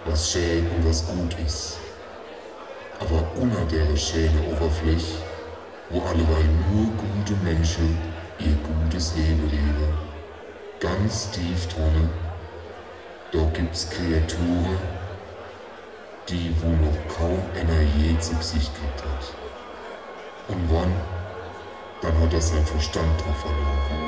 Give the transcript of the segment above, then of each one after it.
was schön und was gut ist. Aber unter der schönen Oberfläche, wo alleweil nur gute Menschen ihr gutes Leben leben, ganz tief drinnen, da gibt's Kreaturen, die wo noch kaum einer je zu Gesicht gekriegt hat. Und wann? Dann hat er seinen Verstand drauf verloren.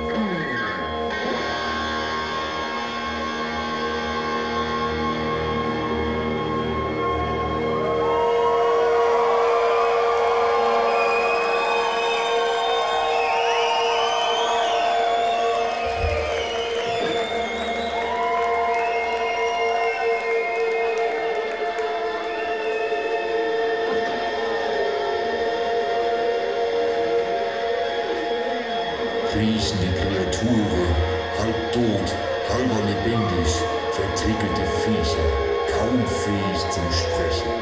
Kriechende Kreaturen, halb tot, halber lebendig, vertrickelte Viecher, kaum fähig zum Sprechen.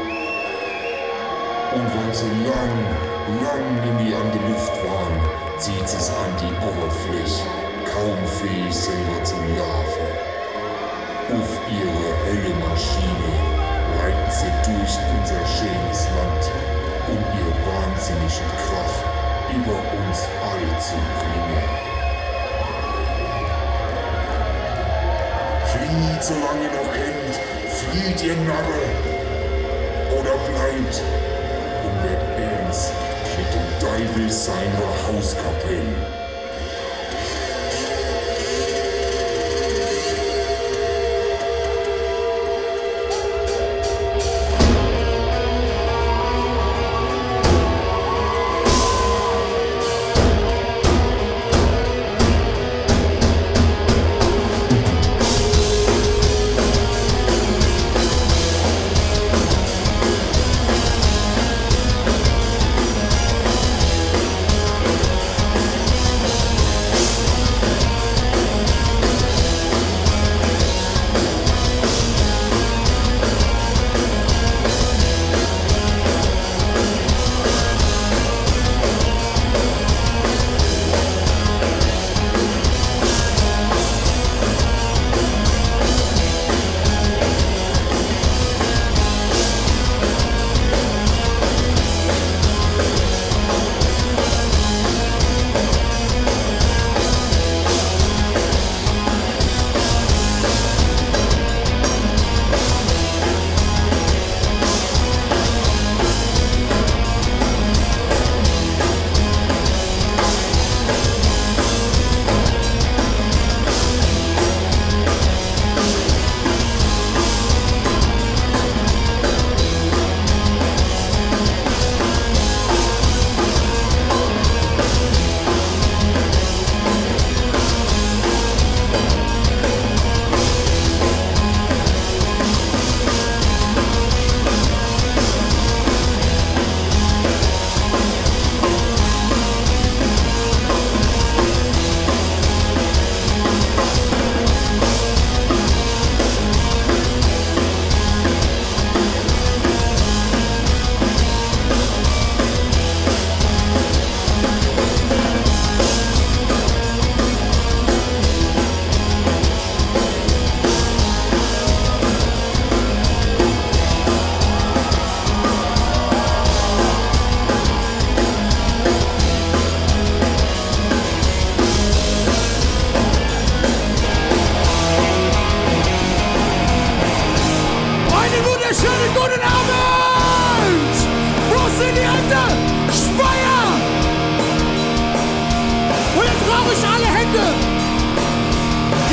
Und wenn sie lang nämlich an der Luft waren, zieht es an die Oberfläche, kaum fähig selber zu laufen. Auf ihre Höllemaschine reiten sie durch unser schönes Land, um ihr wahnsinnigen Krach über uns all zu bringen. Flieht, solange ihr noch kennt, flieht ihr Narre, oder bleibt und wird ernst mit dem Teufel seiner Hauskapelle.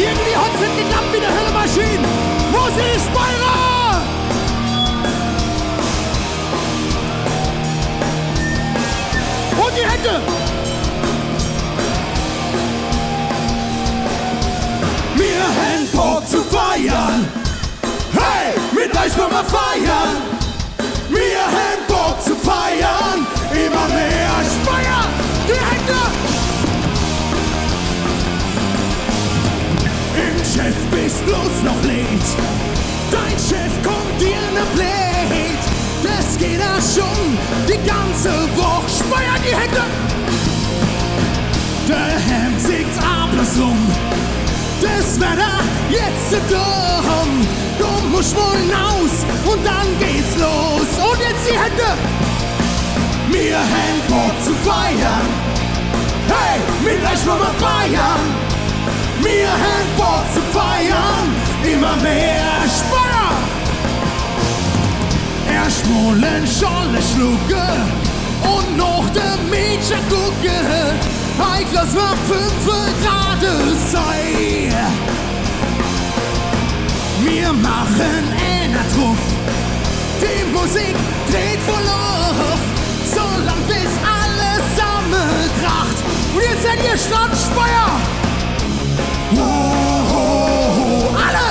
Irgendwie hat sind geklappt wie der Höllemaschinen. Wo sind die Speyerer? Und die Hände. Wir haben Bock zu feiern. Hey, mit euch wollen wir feiern. Wir haben Bock zu feiern. Immer mehr Speyer. Die Hände. Im Chef bist bloß noch Lied. Dein Chef kommt dir ne Blät. Das geht ja schon die ganze Woche. Speyer die Hände. Der Hemd singt abends rum. Das Wetter jetzt so dumm. Du musst wohl raus die Hände! Wir haben Bock zu feiern. Hey, mit euch wollen wir feiern. Wir haben Bock zu feiern. Immer mehr Speyer. Erst wollen Scholle schlucken und noch der Mädchen gucken. Hey, lass mal 5 Grad sein. Wir machen einen Truff. Die Musik dreht voll auf, solang bis alles zusammenkracht. Und jetzt seid ihr Stadtspeier. Alle!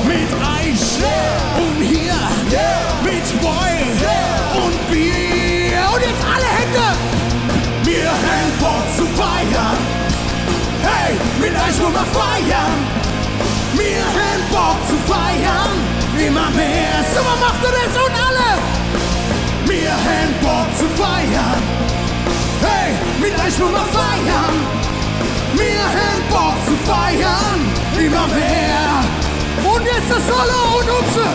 Mit Eis und hier, mit Wein und Bier. Und jetzt alle Hände! Wir haben Bock zu feiern. Hey, mit Eis wollen wir feiern. Wir haben Bock zu feiern. Immer mehr. So, macht ihr das und alle? Wir haben Bock zu feiern. Hey, mit euch wollen wir feiern. Wir haben Bock zu feiern. Immer mehr. Und jetzt das Solo und Upse.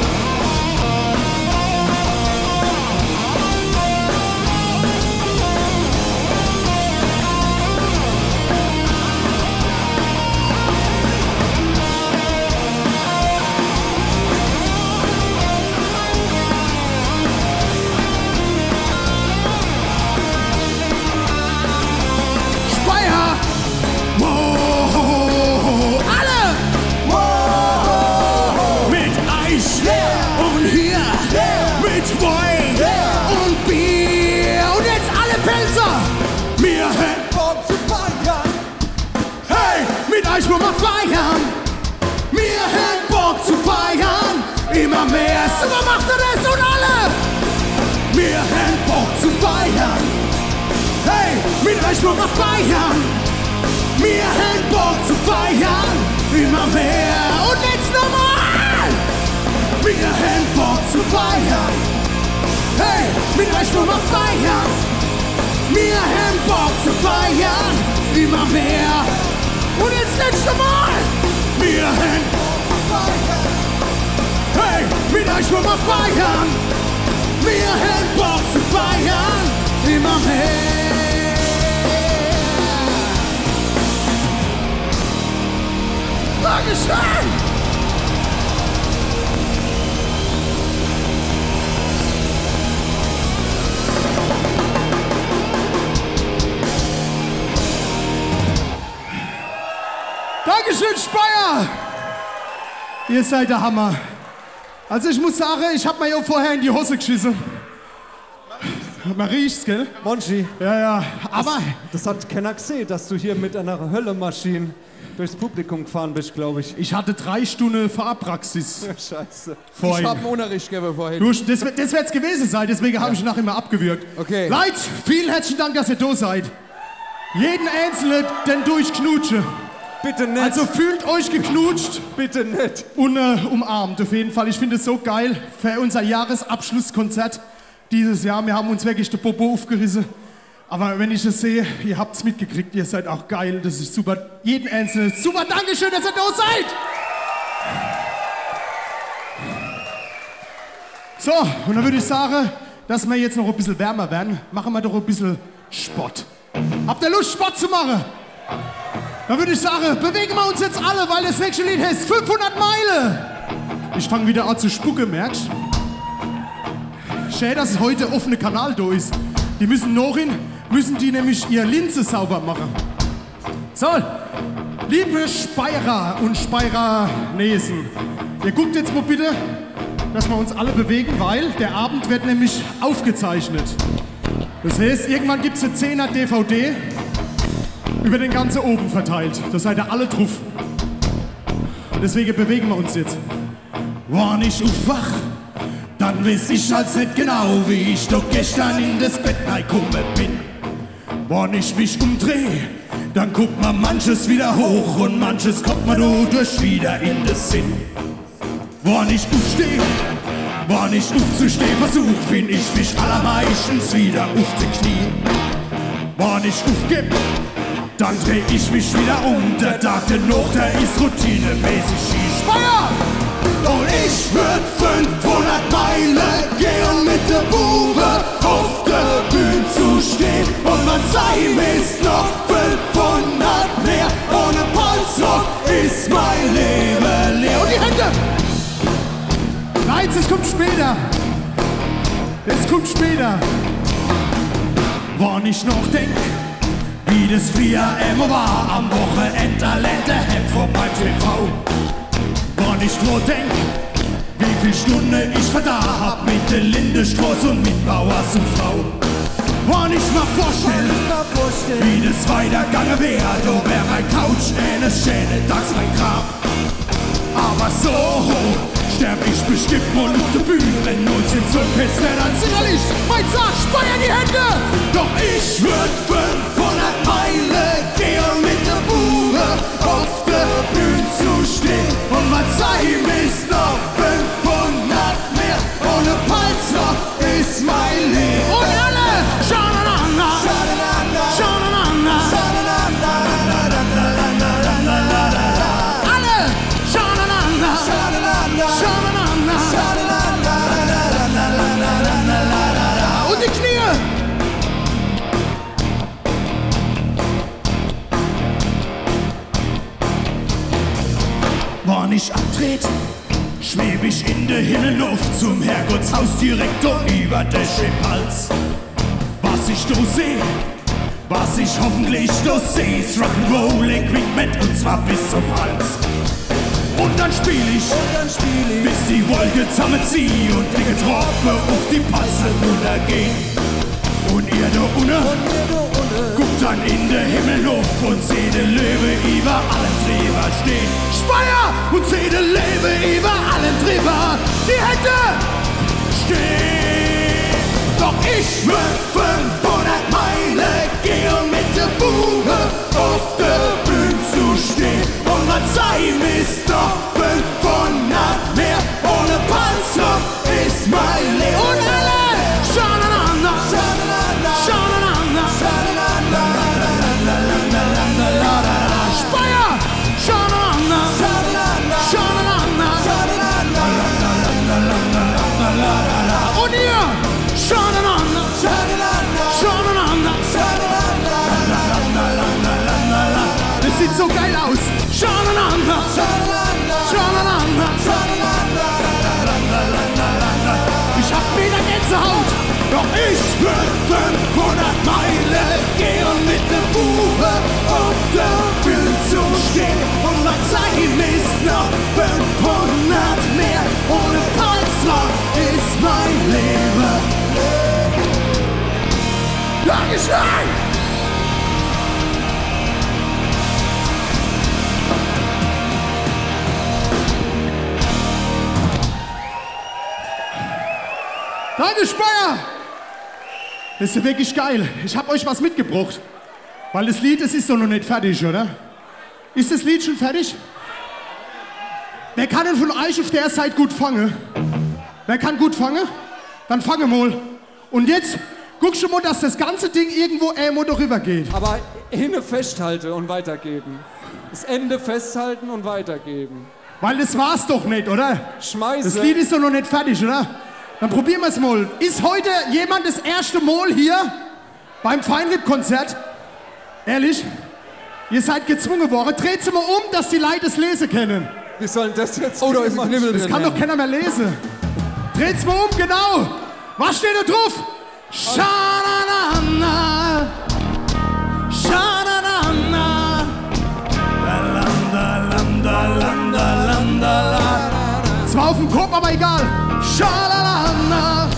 Ich will mal feiern. Wir haben Bock zu feiern. Immer mehr. So, macht ihr das und alle? Wir haben Bock zu feiern. Hey, mit euch will mal feiern. Wir haben Bock zu feiern. Immer mehr. Und jetzt nochmal. Wir haben Bock zu feiern. Hey, mit euch will mal feiern. Wir haben Bock zu feiern. Immer mehr. Und jetzt letzte Mal! Wir haben Bock zu feiern. Hey, mit euch wollen wir feiern. Wir haben Bock zu feiern. Immer mehr. Dankeschön! Dankeschön, Speyer! Ihr seid der Hammer. Also ich muss sagen, ich hab mir ja vorher in die Hose geschissen. Man riecht's, gell? Monchi. Ja, aber... Das hat keiner gesehen, dass du hier mit einer Höllemaschine durchs Publikum gefahren bist, glaube ich. Ich hatte 3 Stunden Fahrpraxis. Scheiße. Ich hab einen Unterricht gegeben vorhin. Das wird's gewesen sein, deswegen habe ich nachher immer abgewürgt. Okay. Leute, vielen herzlichen Dank, dass ihr da seid. Jeden Einzelnen den durchknutschen. Bitte nicht. Also fühlt euch geknutscht. Bitte nicht. Und umarmt auf jeden Fall. Ich finde es so geil für unser Jahresabschlusskonzert dieses Jahr. Wir haben uns wirklich den Popo aufgerissen. Aber wenn ich es sehe, ihr habt es mitgekriegt, ihr seid auch geil. Das ist super. Jeden Einzelnen. Super, Dankeschön, dass ihr da seid. So, und dann würde ich sagen, dass wir jetzt noch ein bisschen wärmer werden, machen wir doch ein bisschen Sport. Habt ihr Lust, Sport zu machen? Dann würde ich sagen, bewegen wir uns jetzt alle, weil das nächste Lied heißt 500 Meilen. Ich fange wieder an zu spucken, merkst du? Schön, dass heute offener Kanal da ist. Die müssen die nämlich ihr Linse sauber machen. So, liebe Speyerer und Speyeranesen, ihr guckt jetzt mal bitte, dass wir uns alle bewegen, weil der Abend wird nämlich aufgezeichnet. Das heißt, irgendwann gibt es eine 10er DVD über den ganzen Oben verteilt. Da seid ihr alle drauf. Deswegen bewegen wir uns jetzt. War nicht aufwach, dann weiß ich als nicht genau, wie ich doch gestern in das Bett reingekommen bin. Wenn ich mich umdreh, dann guckt man manches wieder hoch und manches kommt man durch wieder in das Sinn. Wenn ich aufsteh, wenn ich aufzustehen versuch, bin ich mich allermeistens wieder auf die Knie. Wenn ich aufgib, dann dreh ich mich wieder um. Der Tag noch, der ist routinemäßig Skispeyer. Und ich würd 500 Meilen Seim ist noch 500 mehr. Ohne Pulsrock ist mein Leben leer. Und die Hände! Nein, es kommt später. Es kommt später. Wann ich noch denk, wie das früher immer war, am Wochenende Talente vor beim TV. Wann ich nur denk, wie viel Stunden ich da hab mit der Lindestraße und mit Bauers und Frau. Wann ich mal vorstell, wie das weitergegangen wär, da wär mein Couch eine schöne Tags mein Grab. Aber so hoch sterb ich bestimmt mal auf der Bühne, wenn 19 so ist, dann sicherlich mein Sarg, Speyer die Hände! Doch ich würd 500 Meilen gehen mit der Bude auf der Bühne zu stehen. Und mein Seim ist noch 500 mehr, ohne Pulsrock ist mein Leben. Und alle! Schau-na-na-na! Schau-na-na-na! Schau-na-na-na! Alle! Schau-na-na-na! Schau-na-na-na! Schau-na-na-na! Und die Knie! Wann ich abtret, schweb ich in der Himmelluft zum Herrgottshaus direkt über der Schimpals. Was ich da seh, was ich hoffentlich da seh, ist Rock'n'Roll Equipment und zwar bis zum Hals. Und dann spiel ich, bis die Wolke zusammenzieht und die Getroffen auf die Passe runtergehen. Und ihr da unten, guckt dann in der Himmelluft und seht den Löwe über allen drüber stehen. Speyer und seht den Löwe über allen drüber. Die Hände stehen. Doch ich will 500 Meilen gehen mit der Bude auf der Bühne zu stehen. Und mein Seim ist doch 500 mehr. Ohne Pulsrock ist mein Leben. Und alle schau-na-na-na, schau-na-na-na, schau-na-na-na, schau-na-na-na, Speyer, schau-na-na-na, schau-na-na-na, schau-na-na-na, und ihr schau-na-na-na, schau-na-na-na, schau-na-na-na, das sieht so geil aus. Schau-na-na-na, schau-na-na-na, ich hab wieder Gänsehaut. Doch ich würd 500 Meilen gehen mit der Bude auf der Bühne zu stehen. Und mein Seim ist noch 500 mehr. Ohne Pulsrock ist mein Leben. Dankeschön! Danke, Speyer! Das ist wirklich geil. Ich hab euch was mitgebracht. Weil das Lied, das ist doch noch nicht fertig, oder? Ist das Lied schon fertig? Wer kann denn von euch auf der Seite gut fangen? Wer kann gut fangen? Dann fange mal. Und jetzt guck schon mal, dass das ganze Ding irgendwo darüber geht. Aber hinne festhalten und weitergeben. Das Ende festhalten und weitergeben. Weil das war's doch nicht, oder? Schmeiße. Das Lied ist doch noch nicht fertig, oder? Dann probieren wir es mal. Ist heute jemand das erste Mal hier beim Feinripp-Konzert? Ehrlich? Ihr seid gezwungen worden. Dreht sie mal um, dass die Leute es lesen können. Wie soll das jetzt? Oh, da ist ein Knibbel drin. Das kann doch keiner mehr lesen. Dreht's mal um, genau. Was steht da drauf? Scha-na-na-na. Scha-na-na-na. La-la-la-la-la-la-la. Zwar auf dem Kopf, aber egal. Scha-la-la-la.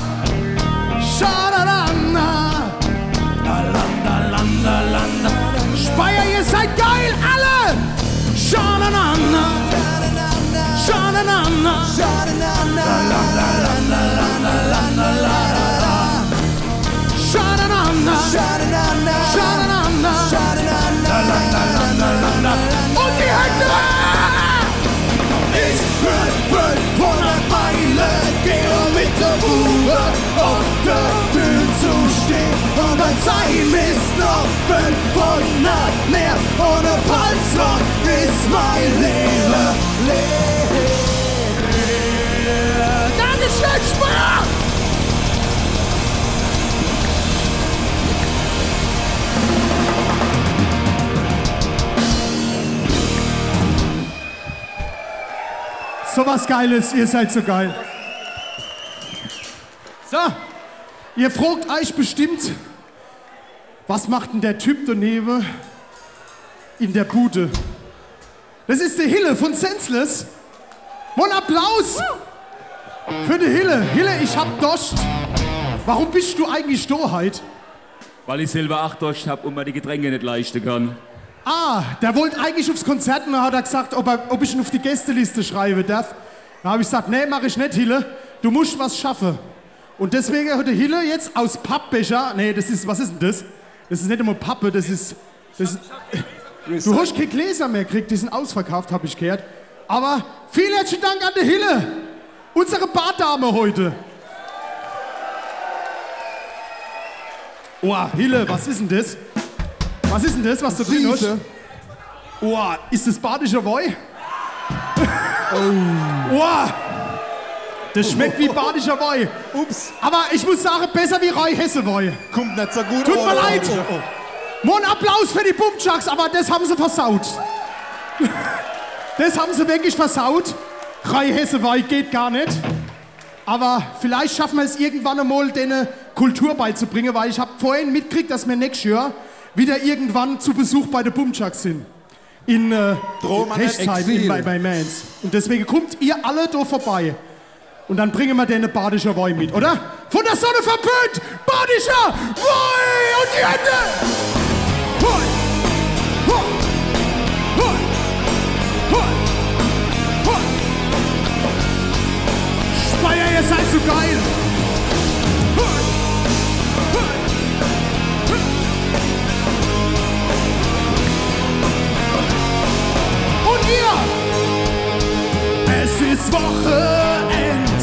Scha-la-la-la. La-la-la-la-la-la. Speyer, ihr seid geil, alle! Scha-na-na-na. Scha-na-na-na. La-la-la-la-la-la-la-la-la. Scha-na-na-na. Scha-na-na-na. La-la-la-la-la-la. Und die Hände! Ich will 500 Meilen gehen mit der Uhr auf der Bühne zu stehen. Und mein Seim ist noch 500 mehr. Ohne Pulsrock ist mein Leben. Dankeschön, Speyer! So was Geiles, ihr seid so geil. So, ihr fragt euch bestimmt, was macht denn der Typ daneben in der Bude? Das ist der Hille von Senseless. Mon Applaus für die Hille. Hille, ich hab Durst. Warum bist du eigentlich da heute? Weil ich selber auch Durst hab und mir die Getränke nicht leisten kann. Ah, der wollte eigentlich aufs Konzert und dann hat er gesagt, ob ich ihn auf die Gästeliste schreiben darf. Da habe ich gesagt, nee, mach ich nicht, Hille. Du musst was schaffen. Und deswegen hat der Hille jetzt aus Pappbecher, nee, das ist, was ist denn das? Das ist nicht immer Pappe, das ist du hast keine Gläser mehr gekriegt, die sind ausverkauft, habe ich gehört. Aber vielen herzlichen Dank an die Hille, unsere Bardame heute. Oh, Hille, was ist denn das? Was ist denn das, was du drin hast? Oh, ist das badischer Woi? Oh. Das schmeckt wie badischer Woi. Ups. Aber ich muss sagen, besser wie Roy Hesse Woi. Kommt nicht so gut. Tut mir leid. Mon Applaus für die Bumchucks, aber das haben sie versaut. Das haben sie wirklich versaut. Roy Hesse Woi geht gar nicht. Aber vielleicht schaffen wir es irgendwann einmal, denen Kultur beizubringen, weil ich habe vorhin mitgekriegt, dass wir nächstes Jahr wieder irgendwann zu Besuch bei den Bumchucks sind. In Hechtsheim bei Mans. Und deswegen kommt ihr alle da vorbei. Und dann bringen wir denen badischer Woi mit, oder? Von der Sonne verpönt, badischer Woi und die Hände! Hoi! Hoi! Hoi! Hoi! Hoi! Speyer, ihr seid so geil! Hoi! Hoi! Hoi! Und ihr! Es ist Wochenend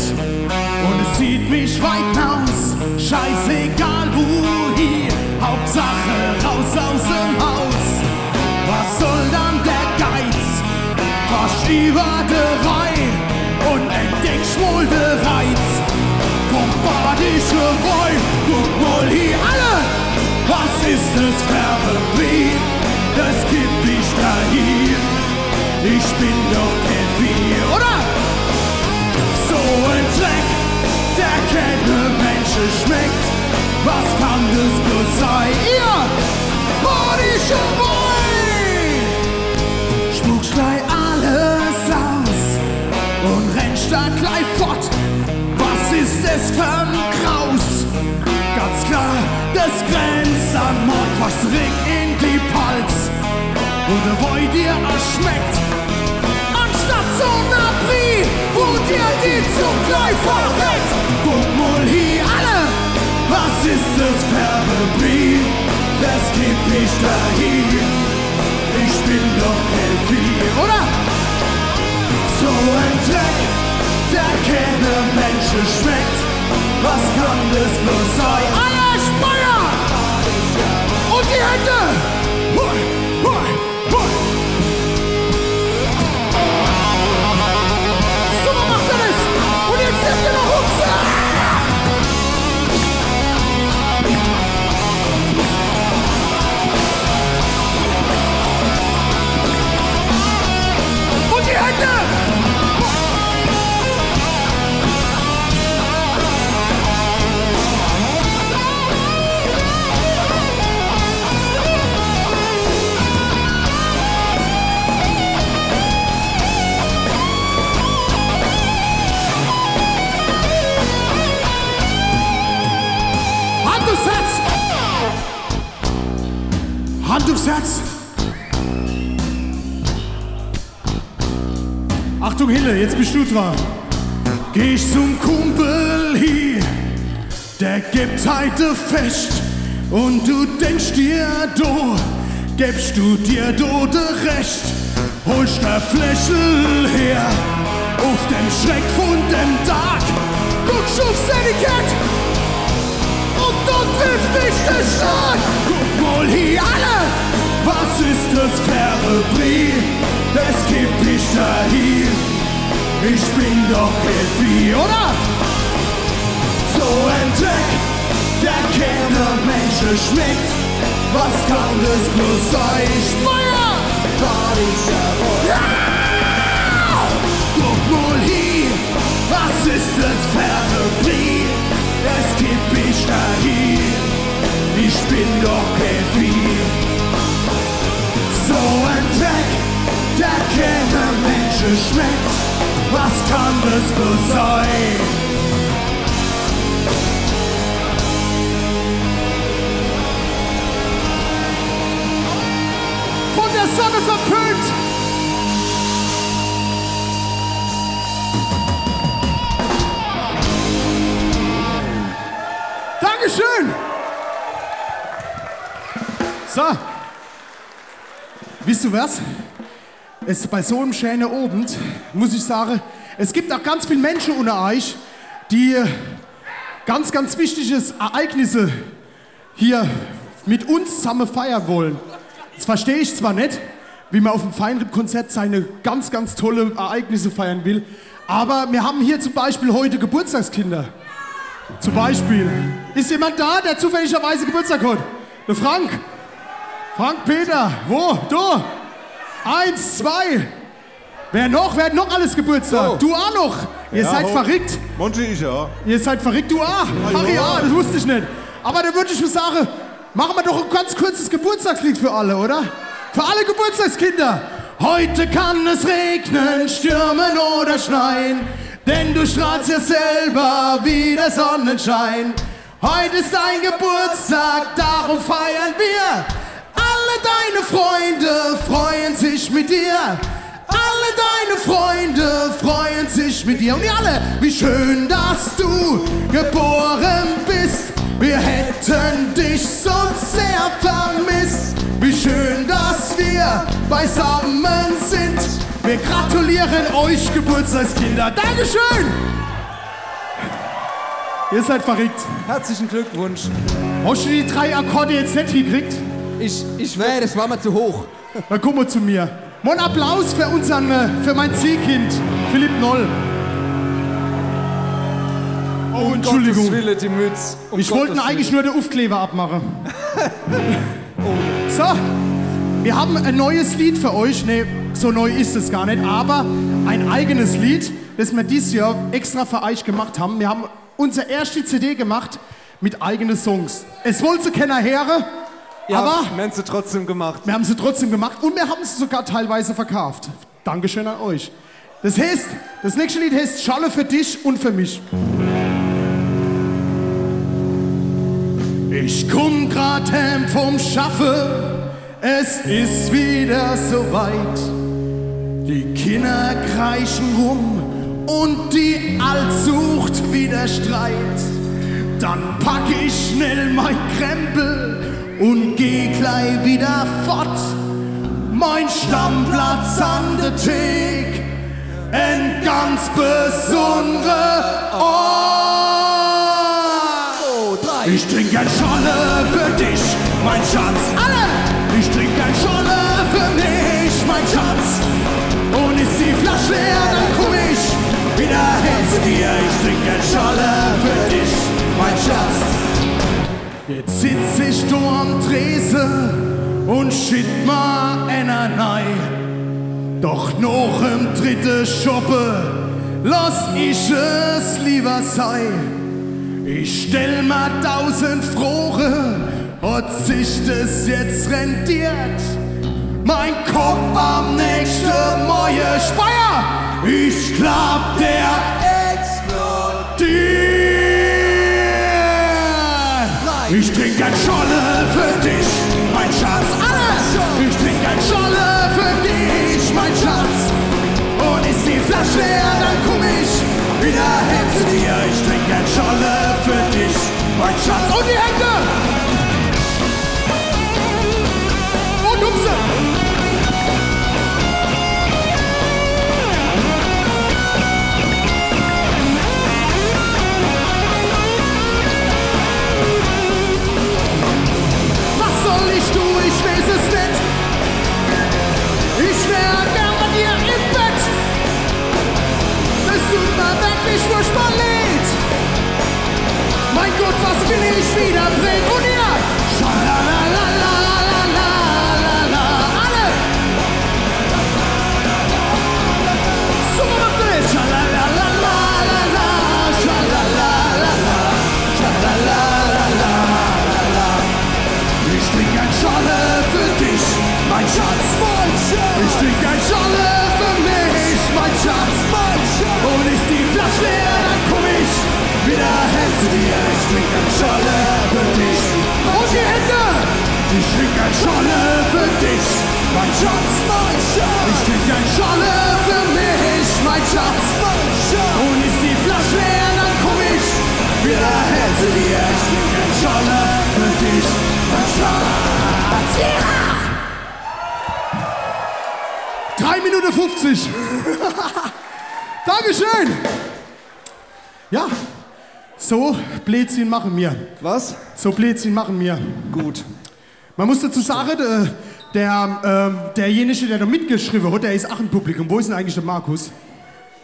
und es zieht mich weit aus. Scheißegal wohin, Hauptsache raus aus dem Haus. Was soll dann der Geiz? Rasch über de Rhein und entdeck schwul de Reiz. Vom badische Woi, guck mal hier alle. Was ist das für ein Brief? Das gibt mich dahin. Ich bin doch kein Vieh, oder? So ein Dreck, der keine Menschen schmeckt. Was kann das bloß sein? Ihr badische Woi! Spuckst gleich alles aus und rennst da gleich fort. Was ist das für ein Kraus? Ganz klar, das grenzt an Mord. Fast Ring in die Palz, wo der Woi dir erschmeckt. Anstatt so einer Brie, wo dir die Zunge gleich verreckt. Guck mal hier alle, was ist das für ein Brie? Das gibt mich dahin. Ich bin doch kein Vieh, oder? So ein Dreck, der keine Menschen schmeckt. Was kann das bloß sein? Alle Speyer! Und die Hände! Hoi, hoi, hoi! So macht er das! Und jetzt nimmt er noch Huxe! Und die Hände! Hand aufs Herz! Achtung Hille, jetzt bist du dran. Geh ich zum Kumpel hier, der gibt heute Fest. Und du denkst dir, du gibst du dir do de Recht. Holst der Fläschel her, auf dem Schreck von dem Tag. Guckst aufs Etikett und dort trifft dich der Schlag. Guck mal hier alle, was ist das für ein Brief? Es gibt mich dahin. Ich bin doch kein Vieh, oder? So ein Dreck, der keine Menschen schmeckt. Was kann das bloß sein? Speyer! Badischer Woi! Ja! Guck mal kann das bloß sein? Von der Sonne verpönt! Dankeschön! So, wisst ihr was? Bei so einem schönen Abend muss ich sagen, es gibt auch ganz viele Menschen unter euch, die ganz, ganz wichtige Ereignisse hier mit uns zusammen feiern wollen. Das verstehe ich zwar nicht, wie man auf dem Feinripp-Konzert seine ganz, ganz tolle Ereignisse feiern will, aber wir haben hier zum Beispiel heute Geburtstagskinder. Zum Beispiel. Ist jemand da, der zufälligerweise Geburtstag hat? Der Frank? Frank Peter, wo? Du? 1, 2. Wer noch? Wer hat noch alles Geburtstag? Oh. Du auch noch. Ihr seid verrückt. Manche ich ja. Ihr seid verrückt. Du auch. Harry auch, das wusste ich nicht. Aber da würde ich mir sagen, machen wir doch ein ganz kurzes Geburtstagslied für alle, oder? Für alle Geburtstagskinder. Heute kann es regnen, stürmen oder schneien, denn du strahlst ja selber wie der Sonnenschein. Heute ist dein Geburtstag, darum feiern wir. Alle deine Freunde freuen sich mit dir. Alle deine Freunde freuen sich mit dir. Und ihr alle, wie schön, dass du geboren bist. Wir hätten dich sonst sehr vermisst. Wie schön, dass wir beisammen sind. Wir gratulieren euch, Geburtstagskinder. Dankeschön! Ihr seid verrückt. Herzlichen Glückwunsch. Hast du die 3 Akkorde jetzt nicht hingekriegt? Nee, das war mir zu hoch. Dann komm mal zu mir. Mal einen Applaus für mein Ziehkind, Philipp Noll. Oh, Entschuldigung. Gottes Wille, die Mütze. Ich wollte eigentlich nur den Aufkleber abmachen. So, wir haben ein neues Lied für euch. Nee, so neu ist es gar nicht, aber ein eigenes Lied, das wir dieses Jahr extra für euch gemacht haben. Wir haben unsere erste CD gemacht mit eigenen Songs. Es wollte keiner hören, Ja, aber wir haben sie trotzdem gemacht. wir haben sie trotzdem gemacht und wir haben sie sogar teilweise verkauft. Dankeschön an euch. Das heißt, das nächste Lied heißt Schalle für dich und für mich. Ich komm grad heim vom Schaffe, es ist wieder soweit. Die Kinder kreischen rum und die Alt sucht wieder Streit. Dann pack ich schnell mein Krempel und geh gleich wieder fort. Mein Stammplatz an der Thek, ein ganz besonderer Ort. Ich trink ein Scholle für dich, mein Schatz. Alle! Ich trink ein Scholle für mich, mein Schatz. Und ist die Flasche leer, dann komm ich wieder her zu dir. Ich trink ein Scholle für dich, mein Schatz. Jetzt sitz ich da am Tresen und schitt ma einer nei. Doch noch im dritten Schoppe lass ich es lieber sein. Ich stell ma 1000 Fragen, hat sich das jetzt rentiert? Mein Kopf am nächsten Morgen Speyer, ich glaub der explodiert. Ich trink ein Scholle für dich, mein Schatz. Alle! Ich trink ein Scholle für dich, mein Schatz. Und ist die Flasche leer, dann komm ich wieder her zu dir. Ich trink ein Scholle für dich, mein Schatz. Und die Hände! Und Hupse! Ich weiß es nicht. Ich wär gern bei dir im Bett. Das tut mir wirklich furchtbar leid. Mein Gott, was will ich wieder bringen? Und ihr? Schalalalalalalala. Alle! Super macht ihr das. Schalalalala. Schalalalala. Schalalalala. Ich trink ein Scholle für dich, mein Schatz. Ich trink ein Scholle für mich, mein Schatz. Und Scholle für dich, mein Schatz, mein Schatz. Ich trink ein Scholle für mich, mein Schatz, mein Schatz. Und ist die Flasche leer, dann komm ich wieder her zu dir. Ich trink ein Scholle für dich, mein Schatz. Ja! 3 Minuten 50. Dankeschön. Ja, so Blödsinn machen wir. Was? So Blödsinn machen wir. Gut. Man muss dazu sagen, derjenige, der da mitgeschrieben hat, der ist auch im Publikum. Wo ist denn eigentlich der Markus?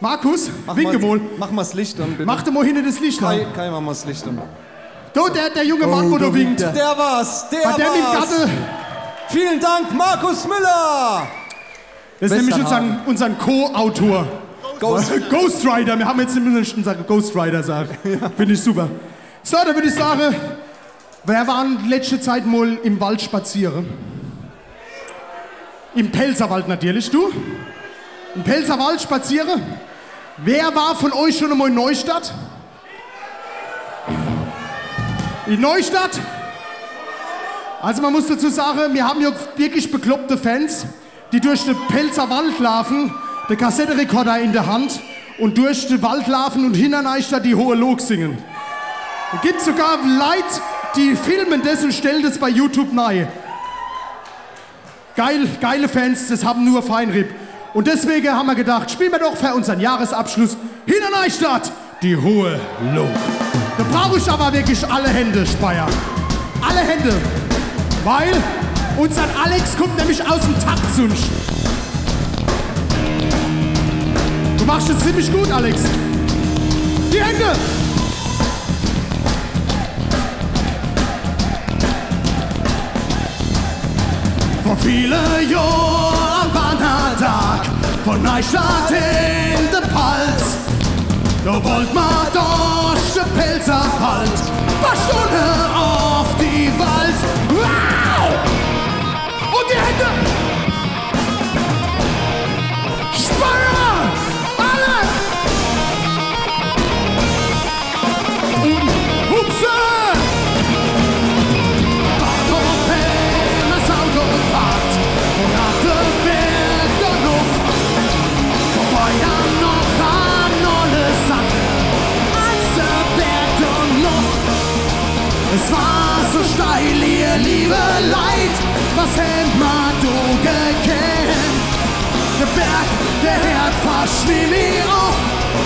Markus, winke wohl. Mach mal das Licht an, bitte. Mach dir mal hinter das Licht an. Kai, mach mal das Licht an. Da, der junge Mann, wo da winkt. Der war's, der Bei der mit war's. Gatte. Vielen Dank, Markus Müller. Das ist nämlich unser Co-Autor. Ghost Rider. Wir haben jetzt in München Ghost Rider sagen. Ja. Finde ich super. So, dann würde ich sagen, wer war in letzter Zeit mal im Wald spazieren? Im Pelzerwald natürlich, du? Im Pelzerwald spazieren? Wer war von euch schon einmal in Neustadt? In Neustadt? Also man muss dazu sagen, wir haben hier wirklich bekloppte Fans, die durch den Pelzerwald laufen, der Kassettenrekorder in der Hand und durch den Wald laufen und hinter Neustadt die hohe Log singen. Es gibt sogar Leute, die filmen das und stellen das bei YouTube nahe. Geile Fans, das haben nur Feinripp. Und deswegen haben wir gedacht, spielen wir doch für unseren Jahresabschluss hinter Neustadt die hohe Log. Da brauche ich aber wirklich alle Hände, Speyer. Alle Hände. Weil unser Alex kommt nämlich aus dem Taktzunsch. Du machst es ziemlich gut, Alex. Die Hände! Vor vielen Jahren war ein Tag von Neustadt in den Palz. Da wollt man durch den Pelzerwald, paar Stunden auf die Wald. Wow! Und die Hände! Speyer! Alle! Und Hupse! Bahnhof, das Auto fahrt und nach dem Berg der Luft. Vorbei an noch an alles Sache, als der Berg der Luft. Es war so steil, ihr liebe Leid, was hätt man du gekämpft? Der Berg, der Herd verschwimmt mir auf,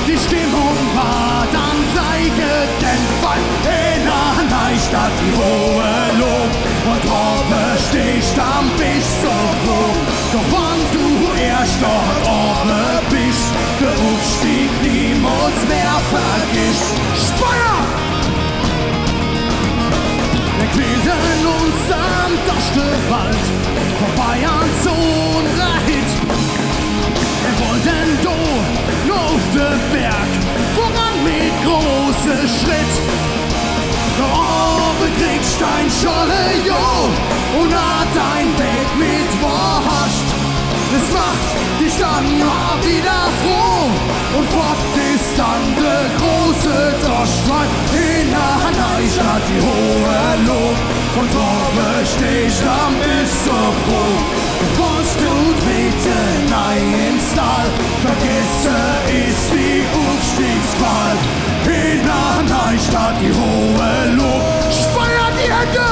die Stimmung war dann gleich gedämpft, weil in der Neustadt die hohe Lob und Robbe stehst am Bisch so froh. Doch wann du erst dort oben bist, der Aufstieg niemals mehr vergisst. Speyer! Wir quälen uns am Doschewald, vorbei an so ein Reit. Wir wollten do nur auf den Berg, voran mit großem Schritt. Da oben kriegst dein Scholle, jo, und hat dein Weg mit Wurst. Es macht dich dann mal wieder froh, und fort ist dann der große Dorschwein. In der Neustadt die hohe Lob, und oben stehst am Bisch so froh. Was tut bitte nein ins Tal, vergesse ist die Aufstiegsqual. In der Neustadt die hohe Lob, Speyer die Hände!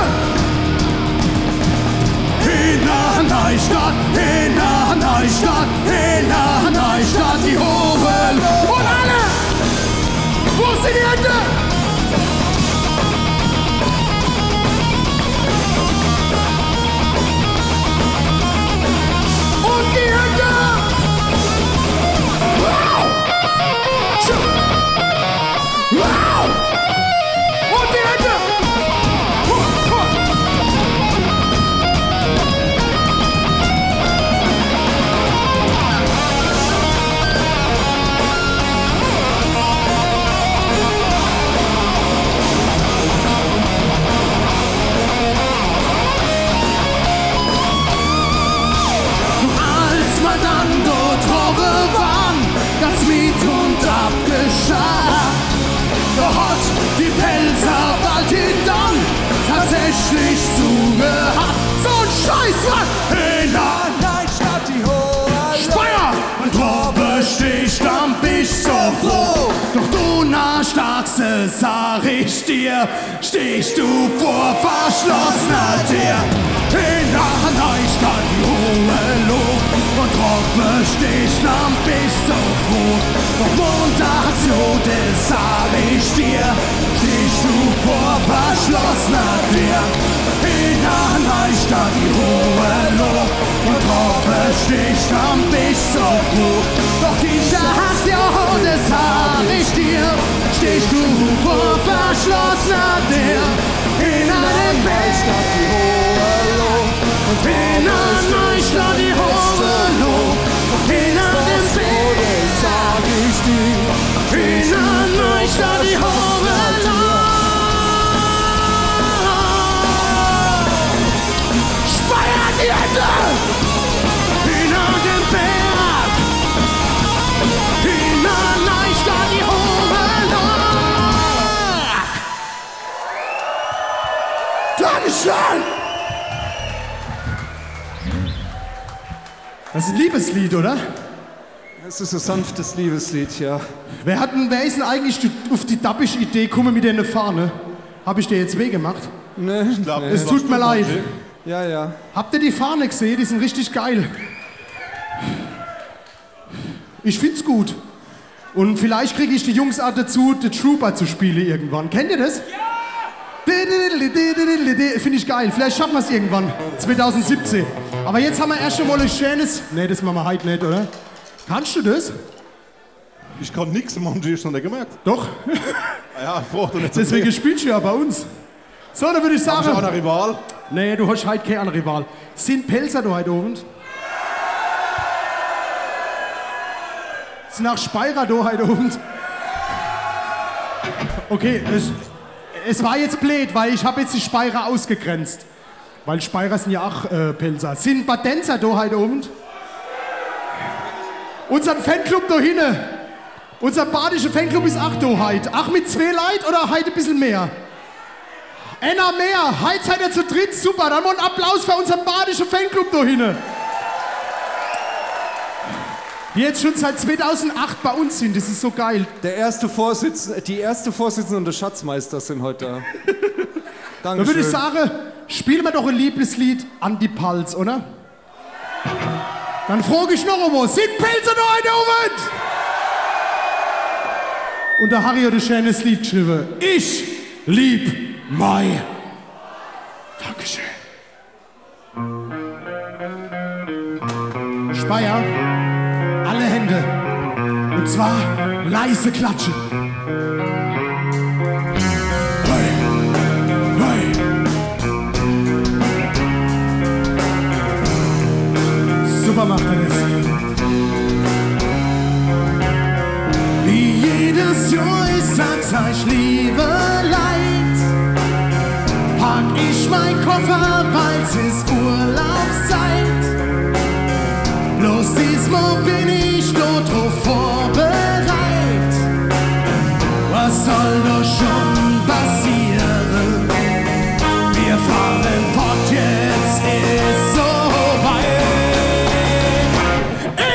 In der Neustadt, in der Neustadt, in der Neustadt die hohe Lob. Und alle! Wo sind die Hände? Und die Hände! Wow! Wow! Und die Hände! Scheiß, was? In der Neustadt die hohe Speyer und Truppe sticht am Bisch so froh. Doch du Nachstarkste, sag ich dir, stehst du vor verschlossener Tür. In der Neustadt die hohe Luft und Truppe sticht am Bisch so froh. Doch montags Jode, sag ich dir, stehst du vor verschlossener Tür. In der Neustadt die hohe Luft und Truppe sticht am Bisch so froh. Doch dieser Hassjode, sag ich dir, stehst du vor verschlossener Tür. In einer Neustadt die hohe Luft und in einer Neustadt die hohe Luft. In einem Bild sag ich dir, in einer Neustadt die hohe Luft. Speyer die Hände! In einem Berg! In einer Neustadt die hohe Luft. Dankeschön! Das ist ein Liebeslied, oder? Es ist ein sanftes Liebeslied, ja. Wer ist denn eigentlich auf die dabische Idee, komm mit dir eine Fahne? Hab ich dir jetzt weh gemacht? Ne? Es tut mir leid. Ja, ja. Habt ihr die Fahne gesehen? Die sind richtig geil. Ich find's gut. Und vielleicht kriege ich die Jungs auch dazu, The Trooper zu spielen irgendwann. Kennt ihr das? Ja! Finde ich geil. Vielleicht schaffen wir es irgendwann. 2017. Aber jetzt haben wir erst einmal ein schönes... Nee, das machen wir heute nicht, oder? Kannst du das? Ich kann nichts machen, die ist noch nicht gemerkt. Doch. Ja, frag doch nicht. Deswegen spielst du ja bei uns. So, dann würde ich sagen... Hast du auch einen Rival? Nee, du hast heute keinen Rival. Sind Pelzer da heute oben? Sind auch Speyer da heute oben? Okay, es war jetzt blöd, weil ich habe jetzt die Speyer ausgegrenzt. Weil Speyer sind ja auch Pelzer. Sind Badenzer da heute oben? Unseren Fanclub da hinten. Unser badischer Fanclub ist auch da heute. Ach, mit 2 Leuten oder heute ein bisschen mehr? Einer mehr. Heute seid ihr zu dritt. Super. Dann mal einen Applaus für unseren badischen Fanclub da hinten. Die jetzt schon seit 2008 bei uns sind. Das ist so geil. Die erste Vorsitzende und der Schatzmeister sind heute da. Dankeschön. Dann würde ich sagen, spielen wir doch ein Lieblingslied an die Pals, oder? Dann frage ich noch einmal, sind Pelzer noch heute oben? Und der Harry hat ein schönes Lied geschrieben. Ich lieb Mai. Dankeschön. Speyer, alle Hände. Und zwar leise klatschen. Hey, hey. Super macht er das. Wie jedes Jahr, ich sag's euch, liebe Leid, pack ich mein Koffer, weil's ist Urlaubszeit. Bloß diesmal bin ich nur drauf vorbereit. Was soll doch schon passieren? Wir fahren fort, jetzt ist so weit.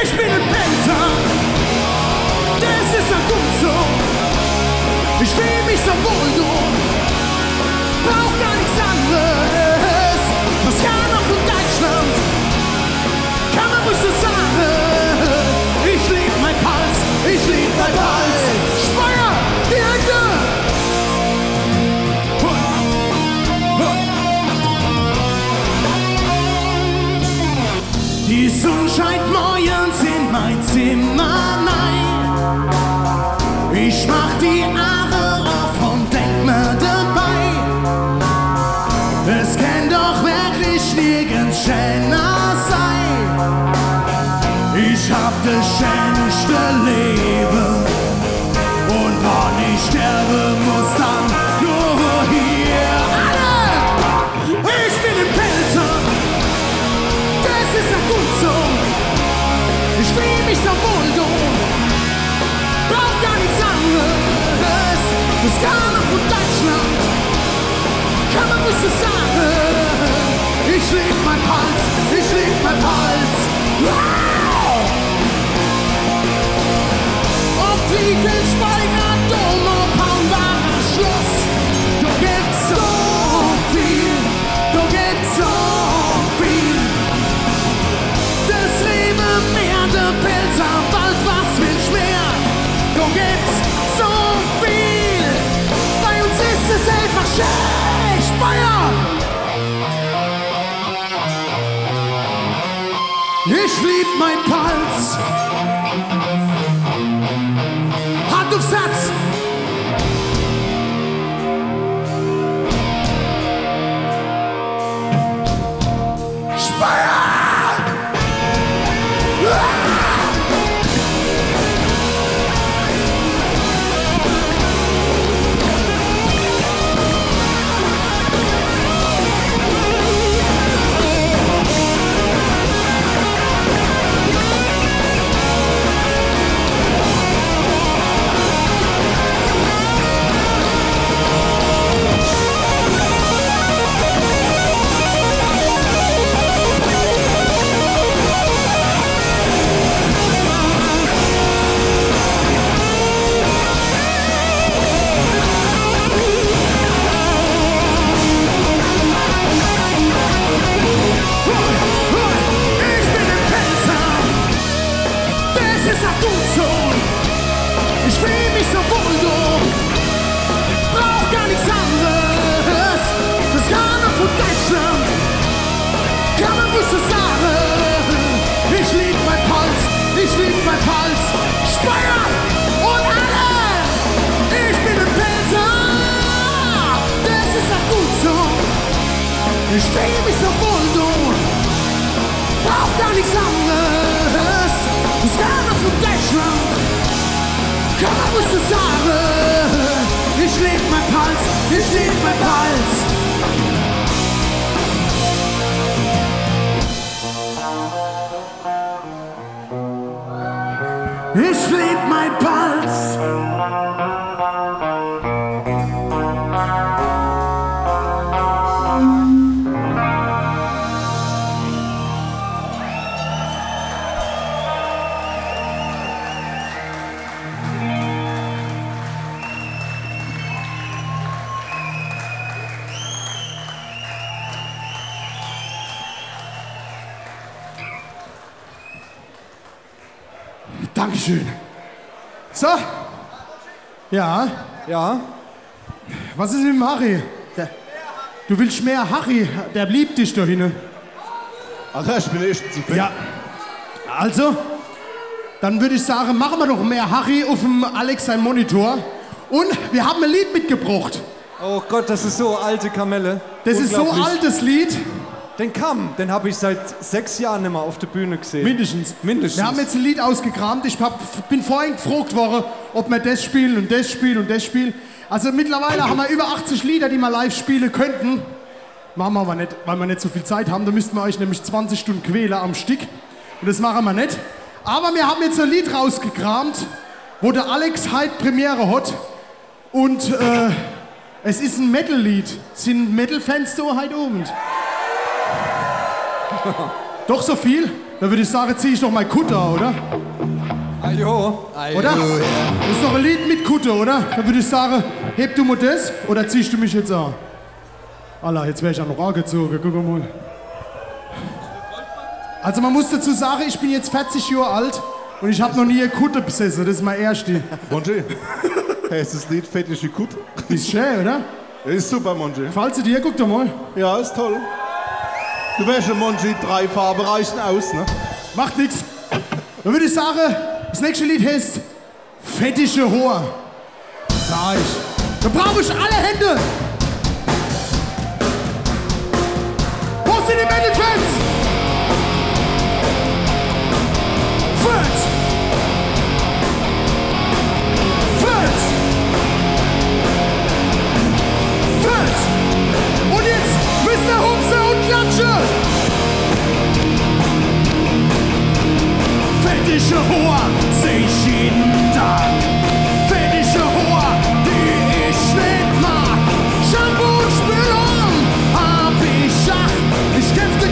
Ich bin ein Pelzer, das ist ja gut so. Ich fühl mich so wohl so, brauch gar nichts anderes. Was kann noch in Deutschland? Kann man ruhig so sagen. Ich lieb mein Pals, ich lieb mein Pals. Speyer, die Hände! Die Sonne scheint morgens in mein Zimmer rein. Ich mach die Arme auf und denk mir dabei, es kann doch wirklich nirgends schöner sein. Ich hab das schönste Leben und wann ich sterbe, muss dann nur hier alle. Ich bin ein Pelzer, das ist ja gut so. Ich fühl mich so wohl so, brauch gar nichts anderes. Das kann auch von Deutschland, kann man nicht so sagen. Ich Ich lieb mein Hals, ich lieb mein Hals. Wow! Auf Liechtensteiger Dom und Paumbacher Schloss. Du gibst so viel, du gibst so viel. Das Leben mehr, der Pilzer, Wald, was willst mehr? Du gibst so viel. Bei uns ist es einfach schön, Speyer. Ich lieb mein Puls. Hand aufs Herz. Speyer! Ich fühl mich so wohl so, brauch gar nichts anderes. Das Garne von Deutschland kann man bloß so sagen. Ich lieb mein Puls, ich lieb mein Puls. Speyer und alle, ich bin ein Pelzer. Das ist auch gut so. Ich fühl mich so wohl so, brauch gar nichts anderes. Das Garne von Deutschland. Komm, musst du sagen, ich lieb mein Puls, ich lieb mein Puls. Ich lieb mein Puls. Dankeschön. So. Ja. Ja? Was ist mit dem Harry? Du willst mehr Harry? Der liebt dich da hinten. Alter, ich bin echt zu fett. Ja. Also, dann würde ich sagen, machen wir doch mehr Harry auf dem Alex sein Monitor. Und wir haben ein Lied mitgebracht. Oh Gott, das ist so alte Kamelle. Das ist so ein Unglaublich. altes Lied. Den Kamm, den habe ich seit 6 Jahren nicht mehr auf der Bühne gesehen. Mindestens. Mindestens. Wir haben jetzt ein Lied ausgekramt. Bin vorhin gefragt worden, ob wir das spielen und das spielen und das spielen. Also mittlerweile haben wir über 80 Lieder, die wir live spielen könnten. Machen wir aber nicht, weil wir nicht so viel Zeit haben. Da müssten wir euch nämlich 20 Stunden quälen am Stück. Und das machen wir nicht. Aber wir haben jetzt ein Lied rausgekramt, wo der Alex heute Premiere hat. Und es ist ein Metal-Lied. Sind Metal-Fans da heute oben? Doch so viel? Dann würde ich sagen, zieh ich doch mal Kutter, oder? Ajo. Oder? Das ist doch ein Lied mit Kutter, oder? Dann würde ich sagen, heb du mal das oder ziehst du mich jetzt an? Allah, jetzt wäre ich ja noch angezogen, guck mal. Also man muss dazu sagen, ich bin jetzt 40 Jahre alt und ich habe noch nie eine Kutter besessen, das ist mein erste. Monji, hey, ist das Lied Fettische Kutte? Ist schön, oder? Das ist super, Monji. Gefällt sie dir? Guck doch mal. Ja, ist toll. Du wärst ein Monji, 3 Farben reichen aus, ne? Macht nix. Dann würde ich sagen, das nächste Lied heißt Fettische Hoher. Da ich. Da brauche ich alle Hände. Wo sind die Metal-Fans? Fans! Fans! Fans! Und jetzt Mr. Humse und Klatsche! Fettische Hoher seh ich jeden Tag. Fettische Hoher, die ich nicht mag. Shampoo und Spülung hab ich Schach. Ich kämpfte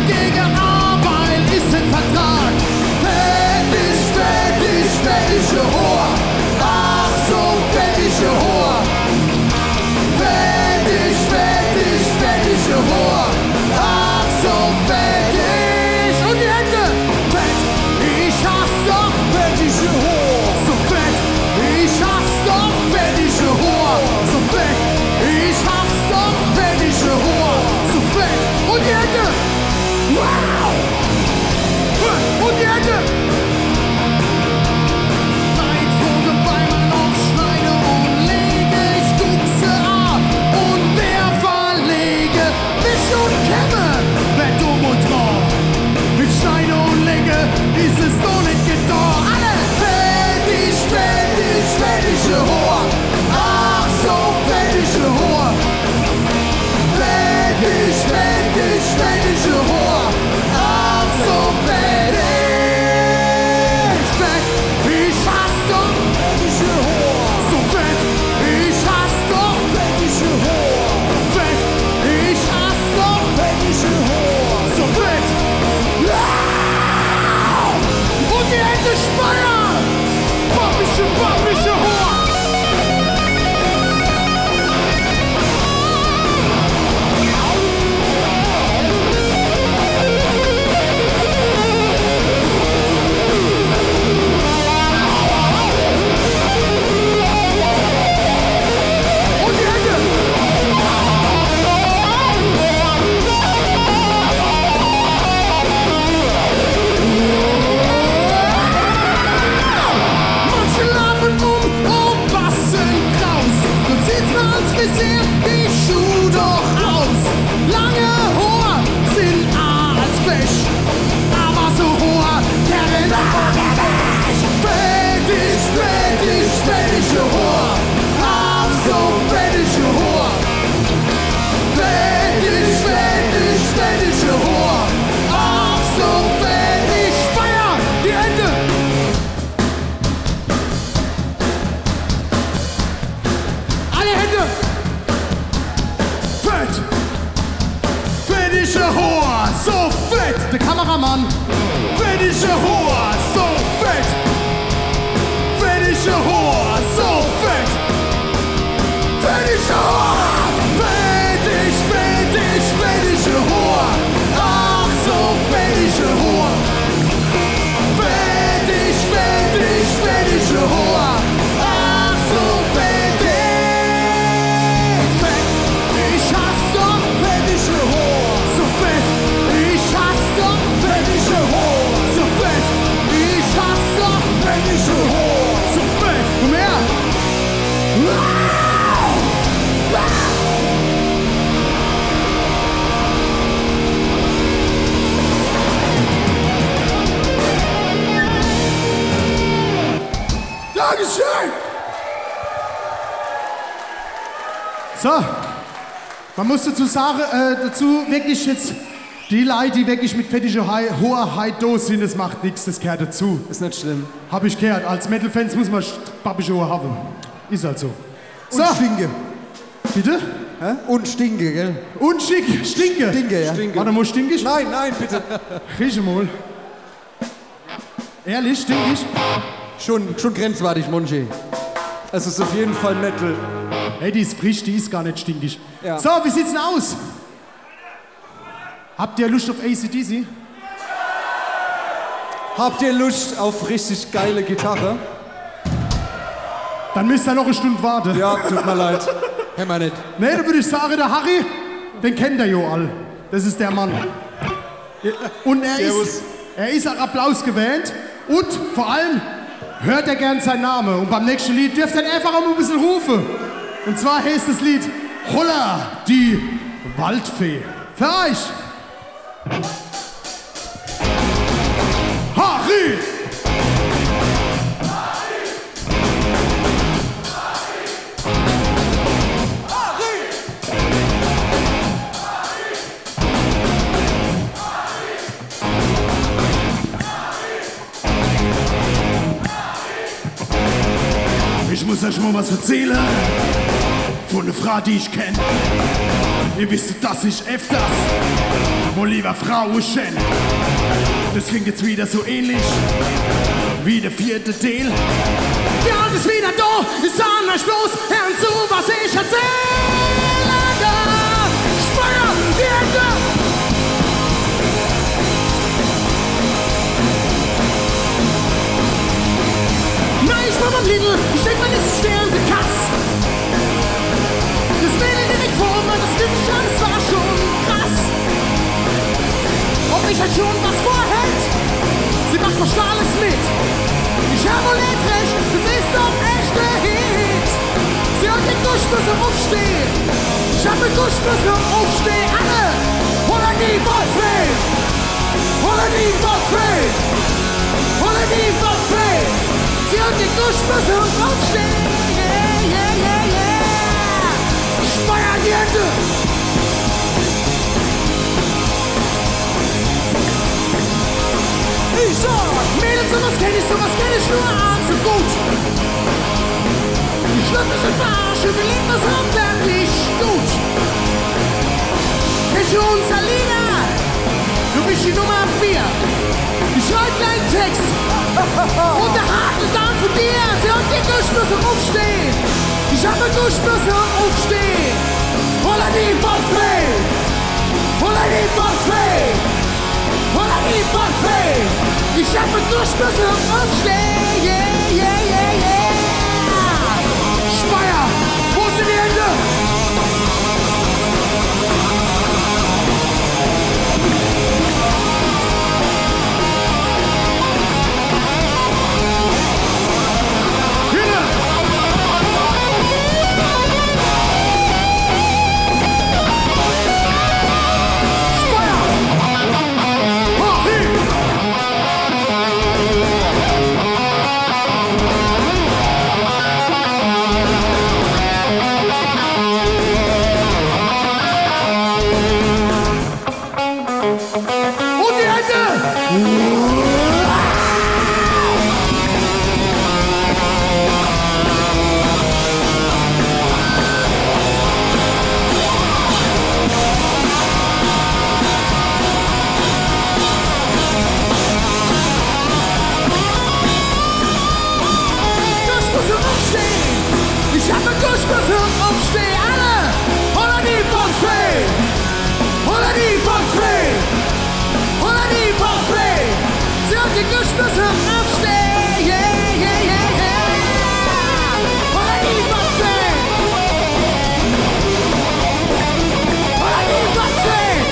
Fettige Hoa, so fett. Der Kameramann. Fettige Hoa, so fett. Fettige Hoa, so fett. Fettige Hoa. Fettig, fettig, fettige Hoa. Ach, so fettige Hoa. Fettig, fettig, fettige Hoa. Ach, so fettig. Fett. Ich hasse doch fettige Hoa. So fett. Ich hasse doch fettige Hoa. So fett. Ich hasse doch fettige Hoa. So fett. Komm her. Dankeschön! So, man muss dazu sagen, wirklich jetzt die Leute, die wirklich mit fettiger hoher High-Dose sind, das macht nichts, das gehört dazu. Ist nicht schlimm. Hab ich gehört, als Metal-Fans muss man babische Ohr haben. Ist halt so. Und stinke. Bitte? Hä? Und stinke, gell? Und stinke. Stinke, ja. Stinke. Warte mal, stinkig? Nein, nein, bitte. Riech mal. Ehrlich, stinkig? Schon grenzwertig, Monchi. Es ist auf jeden Fall Metal. Hey, die ist frisch, die ist gar nicht stinkig. Ja. So, wie sieht's denn aus? Habt ihr Lust auf AC/DC? Habt ihr Lust auf richtig geile Gitarre? Dann müsst ihr noch eine Stunde warten. Ja, tut mir leid. Hör mal nicht. Nee, da würde ich sagen, der Harry, den kennt ihr ja all. Das ist der Mann. Und er ist an Applaus gewählt. Und vor allem hört er gern seinen Namen. Und beim nächsten Lied dürft ihr einfach auch mal ein bisschen rufen. Und zwar heißt das Lied Holla, die Waldfee. Für euch. Harry! Ich muss euch mal was erzählen von einer Frau, die ich kenn. Ihr wisst, dass ich öfters wohl lieber Frauen kenn. Das klingt jetzt wieder so ähnlich wie der vierte Teil. Die Hand ist wieder da, ist an euch bloß, hören zu, was ich erzähle. Feuer, die Hände! Nein, ich war beim Lidl, ich denk mal, das ist schwer in der Kasse. Das Mädel direkt vor mir, das stimmt schon, das war schon krass. Ob ich halt schon was vorhält, sie macht fast alles mit. Ich hab wohl nicht recht, das ist doch echt der Hit. Sie hat den Duschbüssel aufstehen, ich hab den Duschbüssel aufstehen. Alle, holla die Waldfee, holla die Waldfee, holla die Waldfee. Sie hat den Duschbüssel aufstehen, yeah, yeah, yeah, yeah. Ich feier die Hände. Ich sag, Mädels, sowas kenn ich nur allzu gut. Die schlüpfige Verarsche, wir legen das handwerklich gut. Kennst du unser Lieder? Du bist die Nummer 4. Ich schreib deinen Text. Und der harte Dank von dir. Sie hat die Duschbüssel aufstehen. Ich hab eine Duschbüssel aufstehen. Holla die Waldfee. Holla die Waldfee. Holla die Waldfee. Ich hab einen Duschbüssel aufstehen, yeah, yeah, yeah, yeah. Speyer, wo sind die Hände? Hinne! Speyer! Harry! Ich hab einen Gussbefürcht aufstehen, alle! Oder die Buffet! Oder die Buffet! Oder die Buffet! Sie hat den Gussbefürcht aufstehen! Yeah, yeah, yeah, yeah! Oder die Buffet! Oder die Buffet!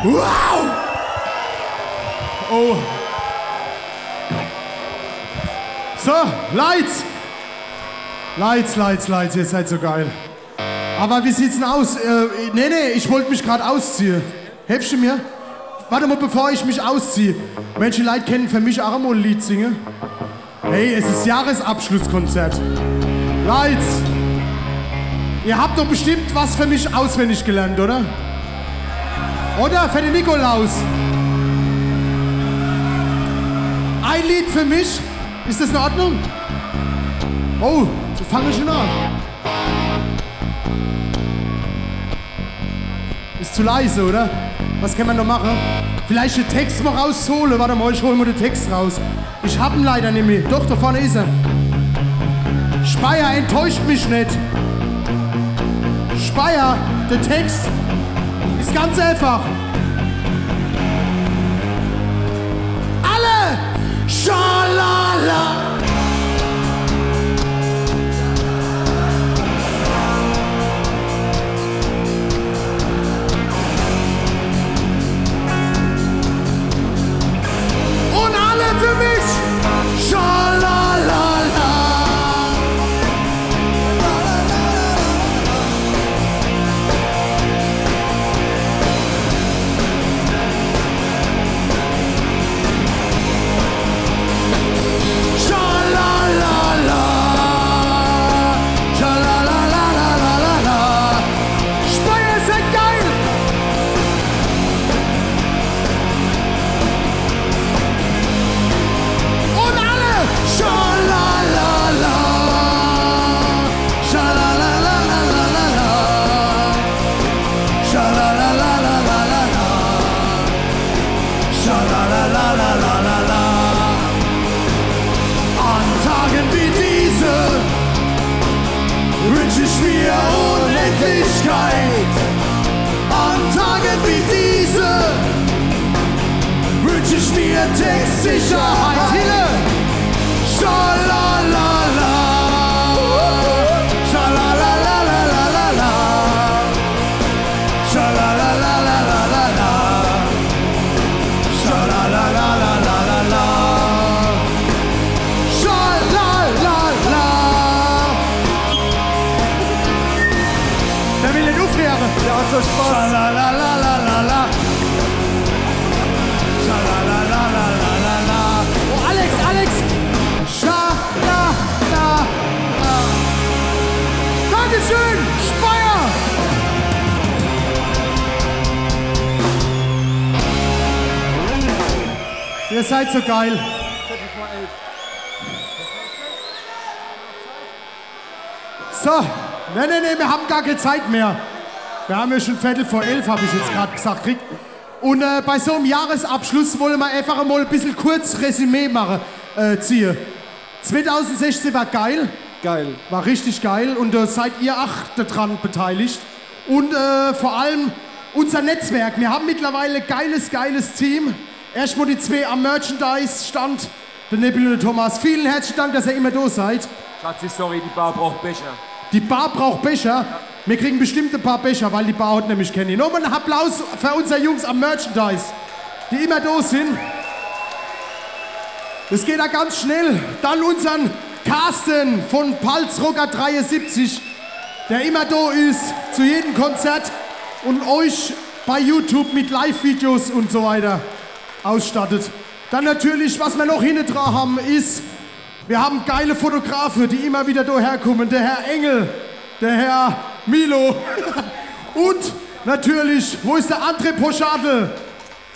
Wow! Oh. So, Lights, ihr seid so geil. Aber wie sieht's denn aus? Nee, ich wollte mich gerade ausziehen. Hilfst du mir? Warte mal, bevor ich mich ausziehe. Manche Leute kennen für mich auch mal ein Lied singen. Hey, es ist Jahresabschlusskonzert. Lights! Ihr habt doch bestimmt was für mich auswendig gelernt, oder? Oder für den Nikolaus. Ein Lied für mich. Ist das in Ordnung? Oh, ich fange schon an. Ist zu leise, oder? Was kann man noch machen? Vielleicht den Text mal rausholen. Warte mal, ich hole mal den Text raus. Ich hab ihn leider nicht mehr. Doch, da vorne ist er. Speyer enttäuscht mich nicht. Speyer, der Text ist ganz einfach. Alle! Schalala! Und alle für mich! Schalala! An Tagen wie diese wünsche ich mir Textsicherheit. Hille! Schalalala! Schalalalalala! Schalalalalala! Schalalalalala! Schalalala! Wer will denn aufhören? Der hat so Spaß. Schalalalalala. Schalalalalala. Oh, Alex! Schalala. Dankeschön, Speyer! Ihr seid so geil. So, nee, wir haben gar keine Zeit mehr. Wir haben ja schon 11:15, habe ich jetzt gerade gesagt. Und bei so einem Jahresabschluss wollen wir einfach mal ein bisschen kurz Resümee machen, ziehen. 2016 war geil. Geil. War richtig geil und seid ihr auch daran beteiligt. Und vor allem unser Netzwerk. Wir haben mittlerweile ein geiles Team. Erstmal die zwei am Merchandise-Stand, der Nebel und der Thomas. Vielen herzlichen Dank, dass ihr immer da seid. Schatzi, sorry, die Bar braucht Becher. Die Bar braucht Becher. Wir kriegen bestimmt ein paar Becher, weil die Bar hat nämlich keine. Nochmal einen Applaus für unsere Jungs am Merchandise. die immer da sind. Das geht da ganz schnell. Dann unseren Carsten von Palzrocker 73, der immer da ist, zu jedem Konzert und euch bei YouTube mit Live-Videos und so weiter ausstattet. Dann natürlich, was wir noch hinten dran haben, ist, wir haben geile Fotografen, die immer wieder hierher kommen. Der Herr Engel, der Herr Milo und natürlich, wo ist der André Poschadl?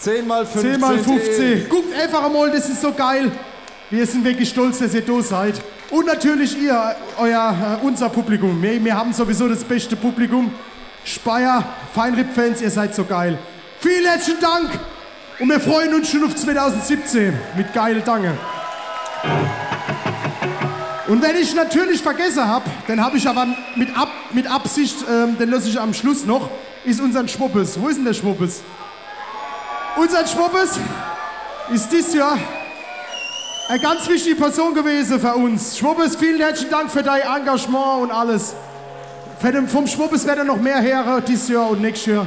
10x15. 10x15. Guckt einfach mal, das ist so geil. Wir sind wirklich stolz, dass ihr da seid. Und natürlich ihr, unser Publikum. Wir haben sowieso das beste Publikum. Speyer, Feinripp-Fans, ihr seid so geil. Vielen herzlichen Dank und wir freuen uns schon auf 2017 mit geile Dange. Und wenn ich natürlich vergessen habe, dann habe ich aber mit Absicht, den lasse ich am Schluss noch, ist unser Schwuppes. Wo ist denn der Schwuppes? Unser Schwuppes ist dieses Jahr eine ganz wichtige Person gewesen für uns. Schwuppes, vielen herzlichen Dank für dein Engagement und alles. Vom Schwuppes werden noch mehr her dieses Jahr und nächstes Jahr.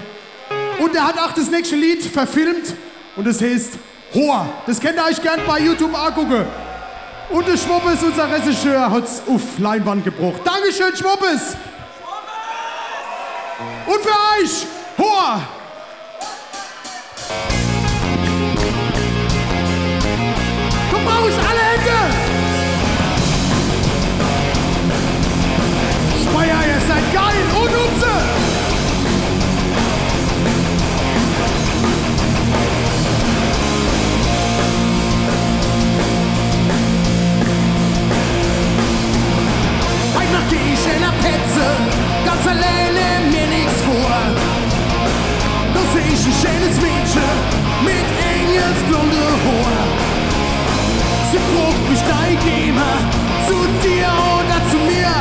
Und er hat auch das nächste Lied verfilmt und das heißt Hoa. Das könnt ihr euch gern bei YouTube angucken. Und der Schwuppes, unser Regisseur, hat es auf Leinwand gebracht. Dankeschön, Schwuppes! Und für euch, Hoa! Komm raus, alle Hände! Speyer, ihr seid geil und Upse! Heute Nacht geh ich in der Petze, ganz alleine, mir nichts vor. Da seh ich ein schönes Mädchen mit engelsblonde Haar. Sie ruft mich gleich immer zu dir oder zu mir.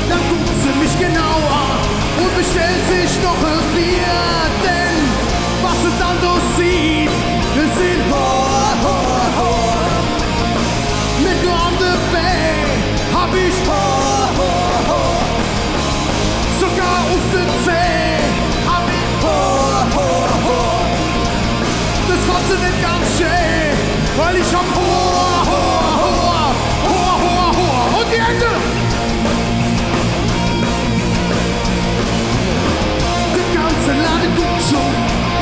Dann guckt sie mich genau an und bestellt sich noch ein Bier. Denn was sie dann so sieht, das sind Hoa, Hoa, Hoa. Mit nur an der Bay hab ich Hoa, Hoa, Hoa. Sogar auf der Zeh hab ich Hoa, Hoa, Hoa. Das fand sie nicht ganz schön, weil ich hab Hoa, Hoa, Hoa, Hoa, Hoa, Hoa. Und die Hände! Die ganze Ladeduschung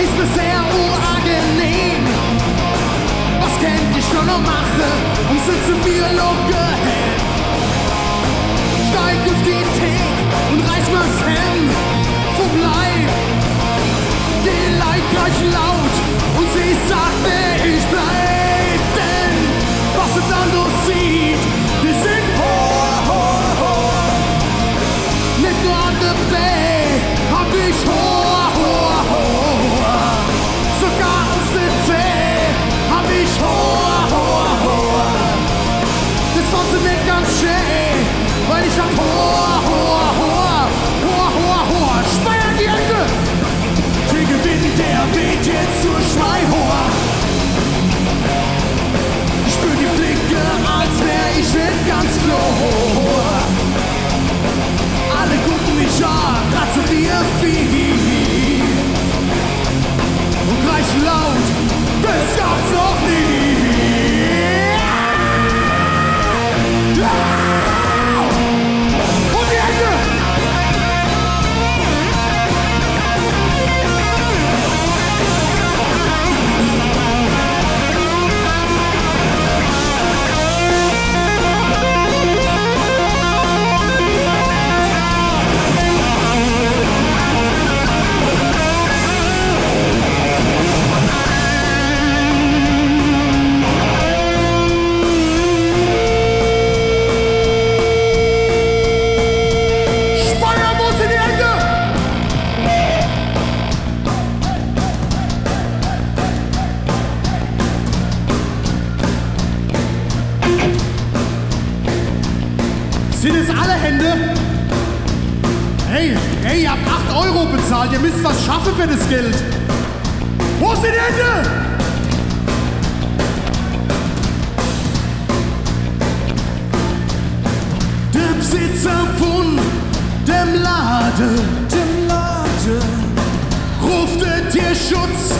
ist mir sehr unangenehm. Was könnte ich nur noch machen, um sie zu mir locker? Steig auf die Theke und reiß mir's Hemd vom Leib. Die Leid gleich laut und sie sagt mir, ich bleib. Denn was sie dann so sieht, die sind Hoa, Hoa, Hoa. Nicht nur an der Bay hab ich Hoa, Hoa, Hoa. Sogar auf der Zeh hab ich Hoa, Hoa, Hoa. Das fand sie nicht ganz schön, weil ich hab Hoa, Hoa, Hoa, Hoa, Hoa, Hoa. Speyer die Hände! Der Gewinn, der weht jetzt durch mein Hoa. Ich spür die Blicke, als wär ich nicht ganz klar. Alle gucken mich an, gratulieren viel. Und gleich laut, das gab's noch nie. Und die Hände! Sind es alle Hände? Hey, ihr habt 8 € bezahlt, ihr müsst was schaffen für das Geld. Wo sind die Hände? Der Besitzer von dem Laden ruft dir Schutz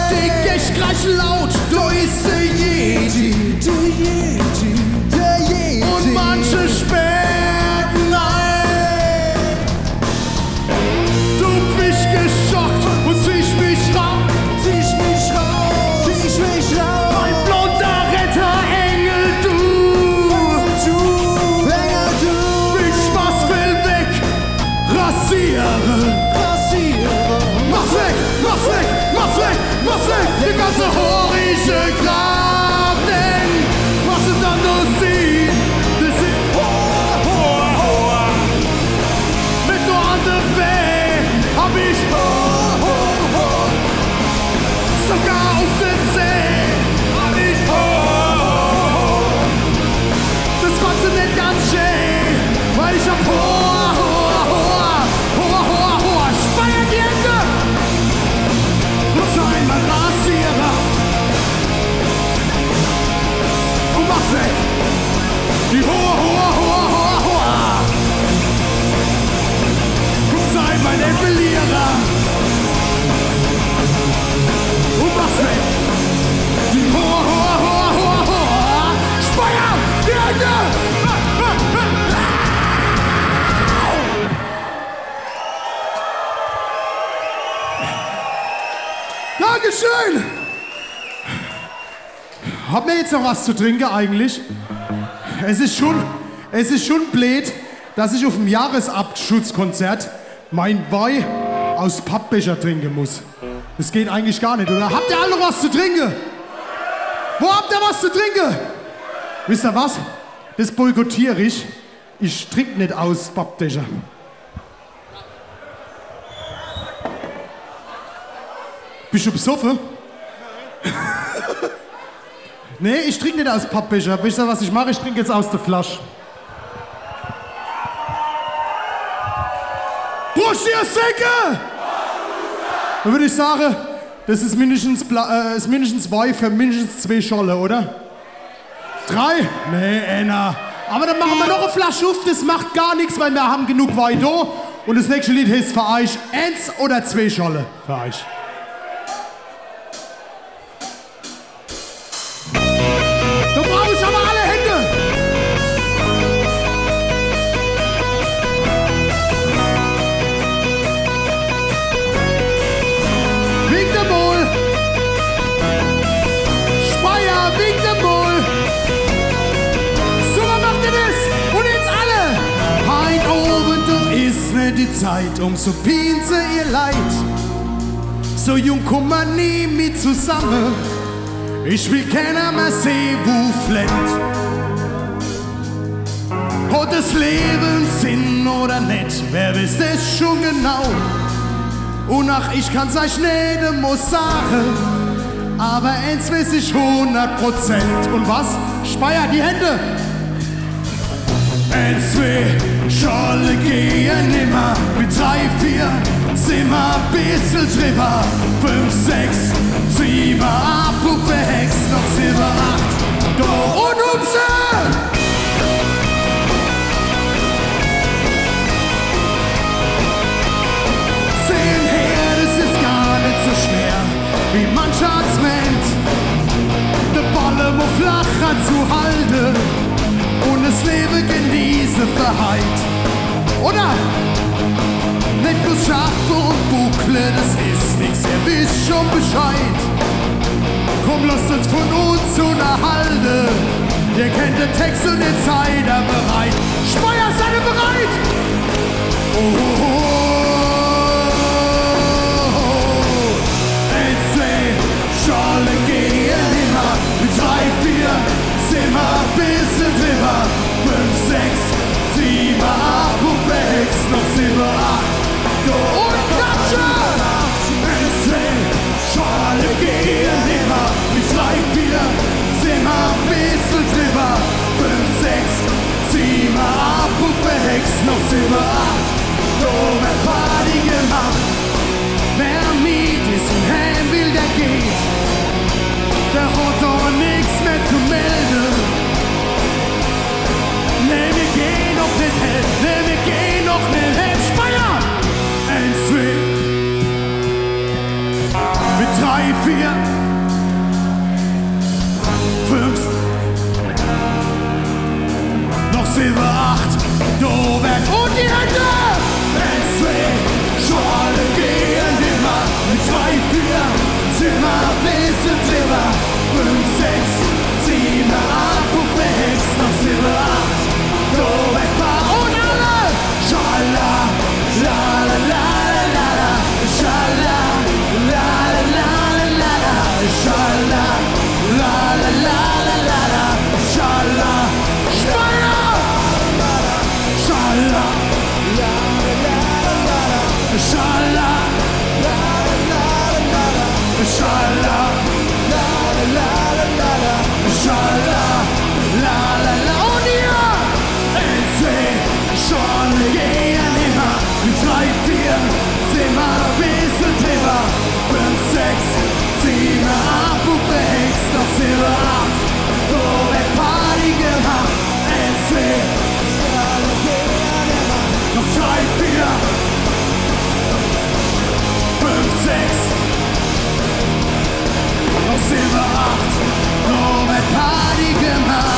Dick, ich gleich laut, du ist der Yeti. Und manche späten ein. Du bist geschockt und ziehst mich raus. Mein blonder Retterengel, du. Ich was will weg, rasieren. Mach's weg, die ganze horische Grab, denn was du dann nur siehst, das ist mit nur an der Weh hab ich sogar auf den See hab ich das fand sie nicht ganz schön, weil ich hab Speier die Hände. Muss einmal Rasierer und mach's weg. Die Hoa. Muss einmal Epilierer und mach's weg. Die Hoa. Speier die Hände. Dankeschön! Habt ihr jetzt noch was zu trinken eigentlich? Es ist schon blöd, dass ich auf dem Jahresabschlusskonzert mein Wein aus Pappbecher trinken muss. Das geht eigentlich gar nicht, oder? Habt ihr alle noch was zu trinken? Wo habt ihr was zu trinken? Wisst ihr was? Das boykottiere ich. Ich trinke nicht aus Pappbecher. Bist du besoffen? Nee, ich trinke nicht aus Pappbecher. Wisst ihr, was ich mache? Ich trinke jetzt aus der Flasche. Brust ihr Säcke! Dann würde ich sagen, das ist mindestens Wein für mindestens 2 Scholle, oder? 3? Nee, einer. Aber dann machen wir noch eine Flasche auf. Das macht gar nichts, weil wir haben genug Wein da. Und das nächste Lied heißt für euch 1 oder 2 Scholle. Für euch. Da brauche ich aber alle Hände. Winkt der Wohl. Speyer, winkt der Wohl. So macht ihr das. Und jetzt alle. Heint oben, du ist nicht die Zeit, so pinse ihr Leid. So jung kommt man nie mit zusammen. Ich will keiner mehr sehen, wo flennt. Hat das Leben Sinn oder nicht, wer weiß das schon genau. Und ach, ich kann's euch nicht muss sagen, aber eins weiß ich 100%. Und was? Speyer die Hände! 1, 2, Scholle gehen nimmer, mit 3, 4 sind wir ein bisschen drüber. 5, 6, 7, 8, Puppe Hex, noch 7, 8, da und Upse! Sehen her, das ist gar nicht so schwer, wie mancher hat's meint. Der Balle muss flacher zu halten und das Leben genieße verheit. Oder? Nicht bloß Schafe und Buckle, das ist nix, ihr wisst schon Bescheid. Komm, lasst uns von uns unterhalten. Ihr kennt den Text und den seid ihr bereit. Speyer, seid ihr bereit? Oh, oh, oh. 1, 2, Scholle gehen immer. Mit 3, 4 sind wir ein bisschen drüber. 5, 6, 7, 8, Puppe Hex, noch 7, 8. Und Klatsche! 1, 2, Scholle gehen immer. Mit 3, 4 sind wir ein bisschen drüber. 5, 6, 7, 8, Puppe Hex, noch 7, 8. 4, 5, noch 7, 8, Doberg und die Hände! NC, Schale gehen immer, mit 2, 4, Zimmer, bisschen Zimmer, 5, 6, 7, 8, Puppe, Hex, noch 7, 8, Doberg, fahr und alle! Schala, la la la la la, Schala, la la la la la, Schala, la la la la la, Schala, Speyer! Schala, la la la la la, Schala, la la la la la, Schala, la la la la la, Schala, la la la und ihr! NC, Schale gehen immer, 3, 4, Zimmer, bisschen Thema, 5, 6, 7, 8, Puppe, Hex, noch 7, 8, so weg Party gemacht, NC, Schale gehen immer, noch 3, 4, 5, 6, noch 7, 8, so weg Party gemacht.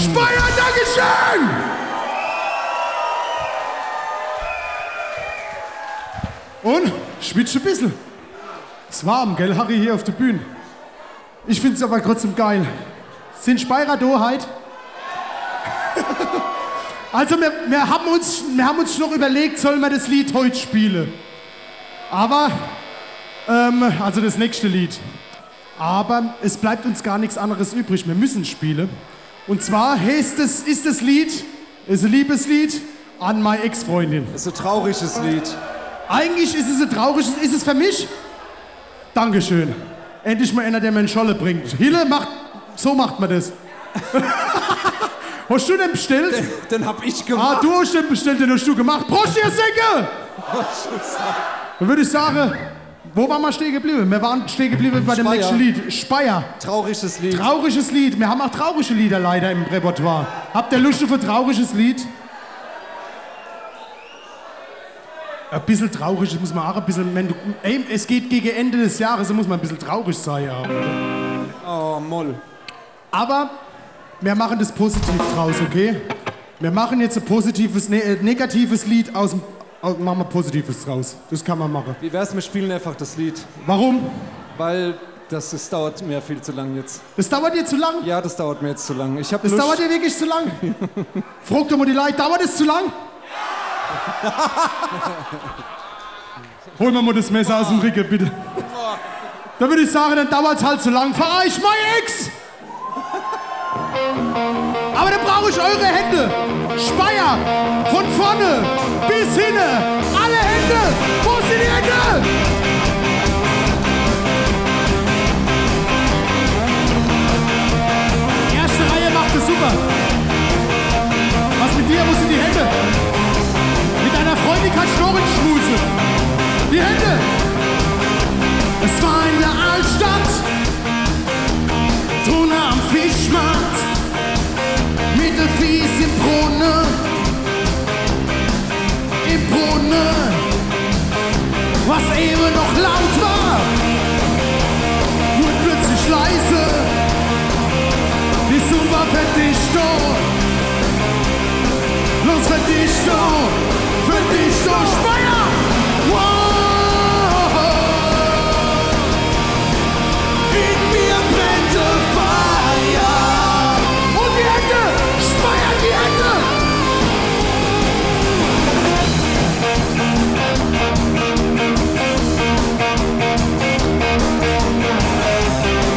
Speyer, Dankeschön! Und? Schwitzt ein bisschen. Ist warm, gell, Harry, hier auf der Bühne. Ich find's aber trotzdem geil. Sind Speyerer da heute? Also, wir haben uns noch überlegt, sollen wir das Lied heute spielen. Aber, also das nächste Lied. Aber es bleibt uns gar nichts anderes übrig. Wir müssen spielen. Und zwar ist das Lied, ist ein Liebeslied an meine Ex-Freundin. Das ist ein trauriges Lied. Eigentlich ist es ein trauriges, ist es für mich? Dankeschön. Endlich mal einer, der mir eine Scholle bringt. Hille, so macht man das. Hast du den bestellt? Den hab ich gemacht. Ah, du hast den bestellt, den hast du gemacht. Prost, ihr Säcke! Dann würde ich sagen, wo waren wir stehen geblieben? Wir waren stehen geblieben bei dem Speyer. nächsten Lied. Speyer. Trauriges Lied. Trauriges Lied. Wir haben auch traurige Lieder leider im Repertoire. Habt ihr Lust auf ein trauriges Lied? Ein bisschen traurig, das muss man auch ein bisschen... Ey, es geht gegen Ende des Jahres, da muss man ein bisschen traurig sein. Ja. Oh, Moll. Aber wir machen das positiv draus, okay? Wir machen jetzt ein positives, negatives Lied machen wir positives draus. Das kann man machen. Wie wär's, wir spielen einfach das Lied? Warum? Weil das dauert mir viel zu lang jetzt. Das dauert dir zu lang? Ja, das dauert mir jetzt zu lang. Ich hab Das Lust. dauert dir wirklich zu lang? Fragt doch mal die Leute, dauert es zu lang? Holen wir mal das Messer aus dem Rickel, bitte. Da würde ich sagen, dann dauert es halt zu lang. Für euch, mein Ex! Aber dann brauche ich eure Hände. Speyer, von vorne bis hinten. Alle Hände. Wo sind die Hände? Erste Reihe macht es super. Was mit dir? Wo sind die Hände? Mit deiner Freundin kannst du noch in Schmuse. Die Hände. Es war in der Altstadt. Drunter am Fischmarkt. Mittelfies im Brunnen. Im Brunnen. Was eben noch laut war, wurde plötzlich leise. Die Superverdichtung. Los, Verdichtung. Verdichtung, Speyer. Wow. In mir brennt Feuer. Und die Hände. Speyer, die Hände.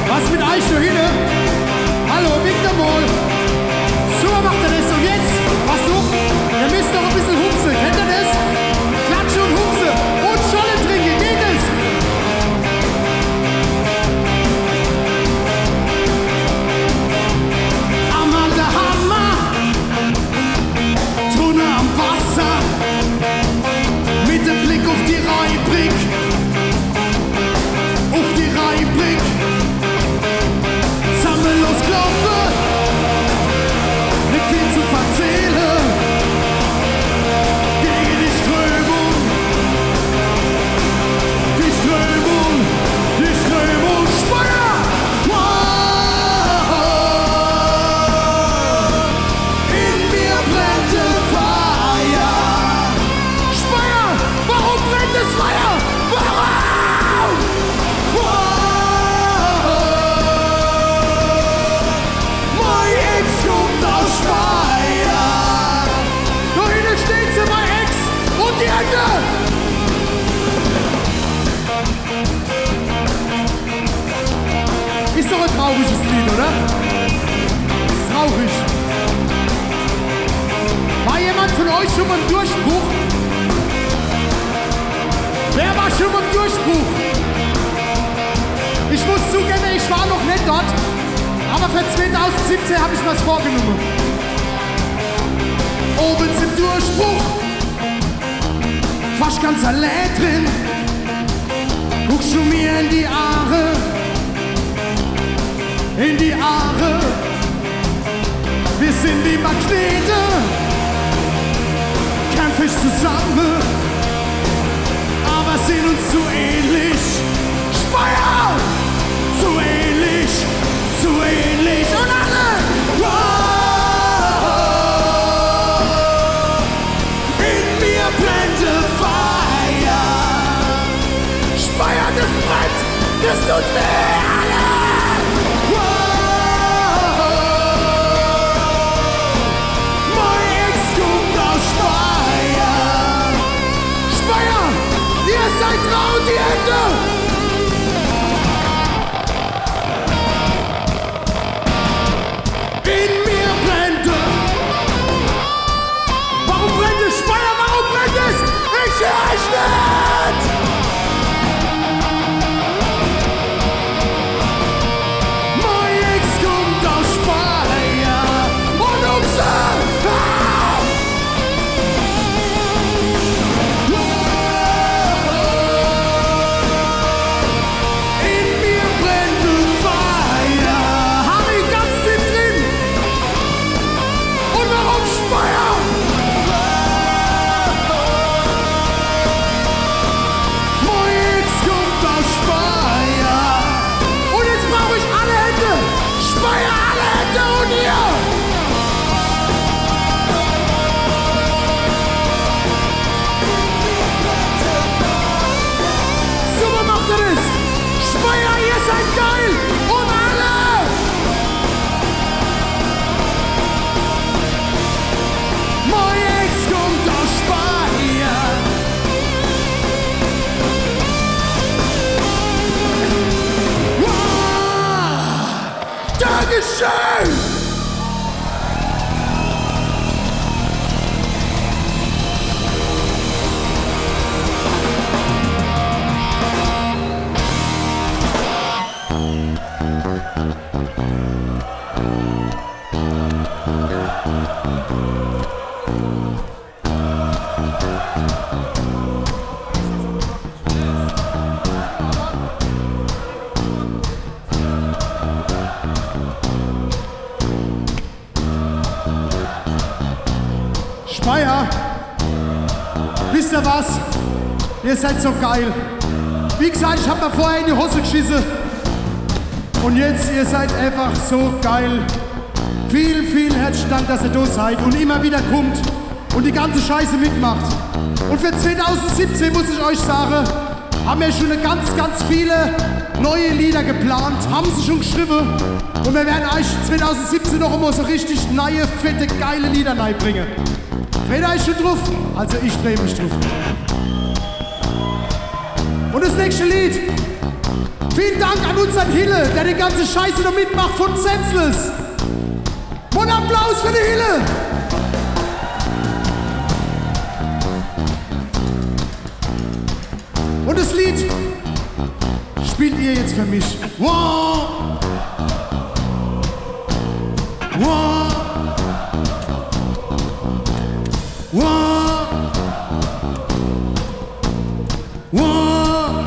Was mit euch da hinten? Hallo, Victor Mohl. So macht er das. Und jetzt, was noch? Ihr müsst doch ein bisschen hupsen. Kennt ihr das? Klatsch und trauriges Lied, oder? Traurig. War jemand von euch schon beim Durchbruch? Wer war schon beim Durchbruch? Ich muss zugeben, ich war noch nicht dort, aber für 2017 habe ich was vorgenommen. Oben im Durchbruch, fast ganz allein drin, guckst du mir in die Haare, wir sind wie Magnete, kämpf ich zusammen, aber sind uns zu ähnlich. Speyer! Zu ähnlich und alle! Wow. In mir brennt Feuer. Speyer, das brennt, das tut weh, alle! Wow. Mein Ex kommt aus Speyer. Speyer, ihr seid rau, die Hände! In mir brennt es. Warum brennt es? Speyer, warum brennt es? Ich höre euch nicht! Mein Ex kommt aus Speyer und Upse! In mir brennt Feuer. Harry, ganz tief drin. Und warum Speyer? Mein Ex kommt aus Speyer. Und jetzt brauche ich alle Hände. Speyer, alle Hände und ihr. Super macht ihr das. Speyer, ihr seid geil. Und alle. Mein Ex kommt aus Speyer. Wow. Dankeschön. Speyer, wisst ihr was? Ihr seid so geil. Wie gesagt, ich hab mir vorher in die Hose geschissen. Und jetzt, ihr seid einfach so geil. Vielen, vielen herzlichen Dank, dass ihr da seid und immer wieder kommt und die ganze Scheiße mitmacht. Und für 2017 muss ich euch sagen, haben wir schon ganz, ganz viele neue Lieder geplant, haben sie schon geschrieben. Und wir werden euch 2017 noch immer so richtig neue, fette, geile Lieder bringen. Dreht euch schon drauf? Also ich dreh mich drauf. Und das nächste Lied. Vielen Dank an unseren Hille, der die ganze Scheiße noch mitmacht von Senseless. Und Applaus für die Hille. Und das Lied spielt ihr jetzt für mich. Wow. Wow. Wow. Wow.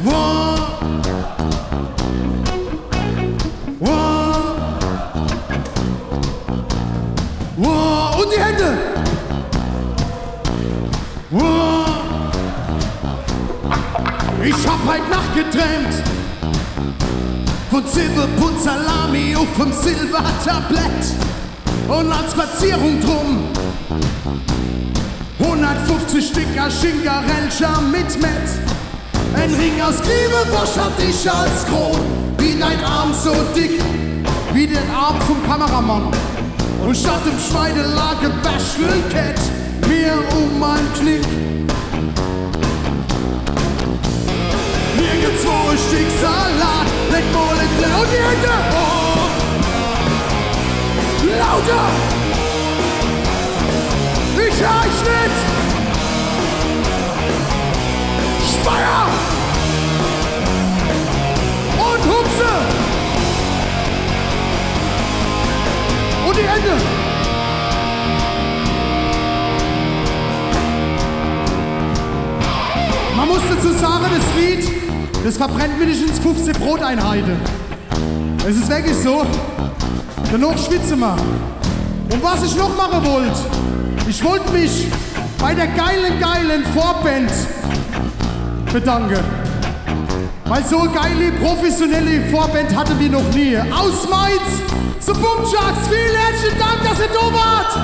Wow. Wow. Wow. Und die Hände. Wow. Ich hab heut Nacht geträumt von Silberputz Salami auf dem Silbertablett und als Spazierung drum 150 Sticker Schinkerelcher mit Mett. Ein Ring aus Klebebosch hat dich als Kron, wie dein Arm so dick wie der Arm vom Kameramann. Und statt im Schweidelager Bäschelkett mir um mein Knick. Nirgendwo Schicksal Fettmoleküle und die Hände. Oh. Lauter. Ich hör euch nicht. Speyer. Und Hupse. Und die Hände. Man muss dazu sagen, das Lied, das verbrennt mindestens 15 Broteinheiten. Es ist wirklich so. Danach schwitzen wir. Und was ich noch machen wollte, ich wollte mich bei der geilen Vorband bedanken. Weil so geile, professionelle Vorband hatten wir noch nie. Aus Mainz, The Boom Jacks, vielen herzlichen Dank, dass ihr da wart.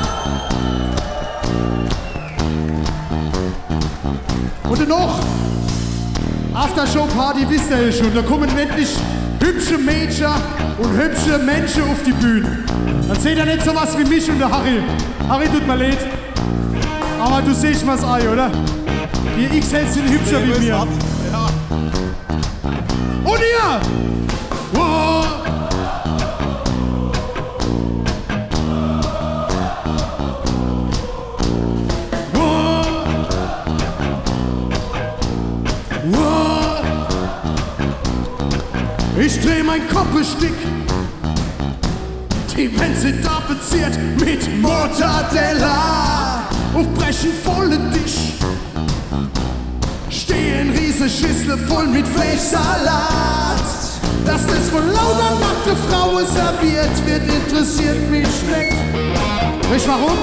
Und noch, Aftershow-Party wisst ihr ja schon, da kommen endlich hübsche Mädchen und hübsche Menschen auf die Bühne. Dann seht ihr nicht sowas wie mich und der Harry. Harry, tut mir leid, aber du siehst mir's Ei, oder? Die XL sind hübscher wie mir. Ja. Und ihr! Wow. Ich dreh mein Koppelstick, die Wände sind tapeziert mit Mortadella. Auf brechen vollen Tisch stehen riesige Schüssel voll mit Fleischsalat. Dass das von lauter nackte Frauen serviert wird, interessiert mich nicht. Weißt du warum?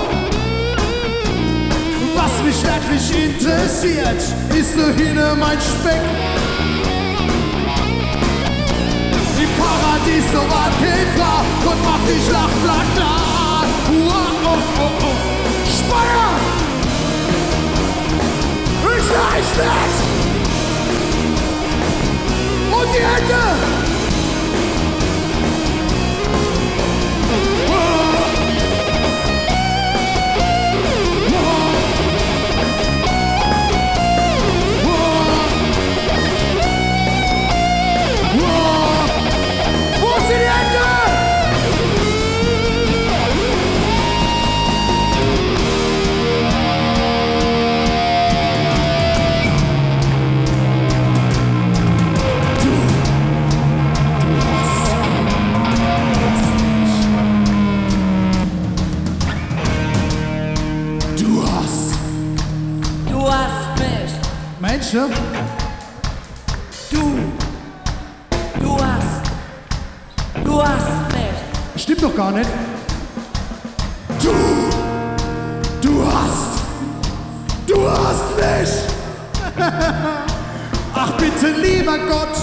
Was mich wirklich interessiert, ist so hinne mein Speck. Im Paradies so war Petra und macht die Schlachtflag da. Speyer! Ich weiß nicht! Und die Hände! Menschen? Du hast nicht. Stimmt doch gar nicht. Du hast nicht. Ach bitte, lieber Gott,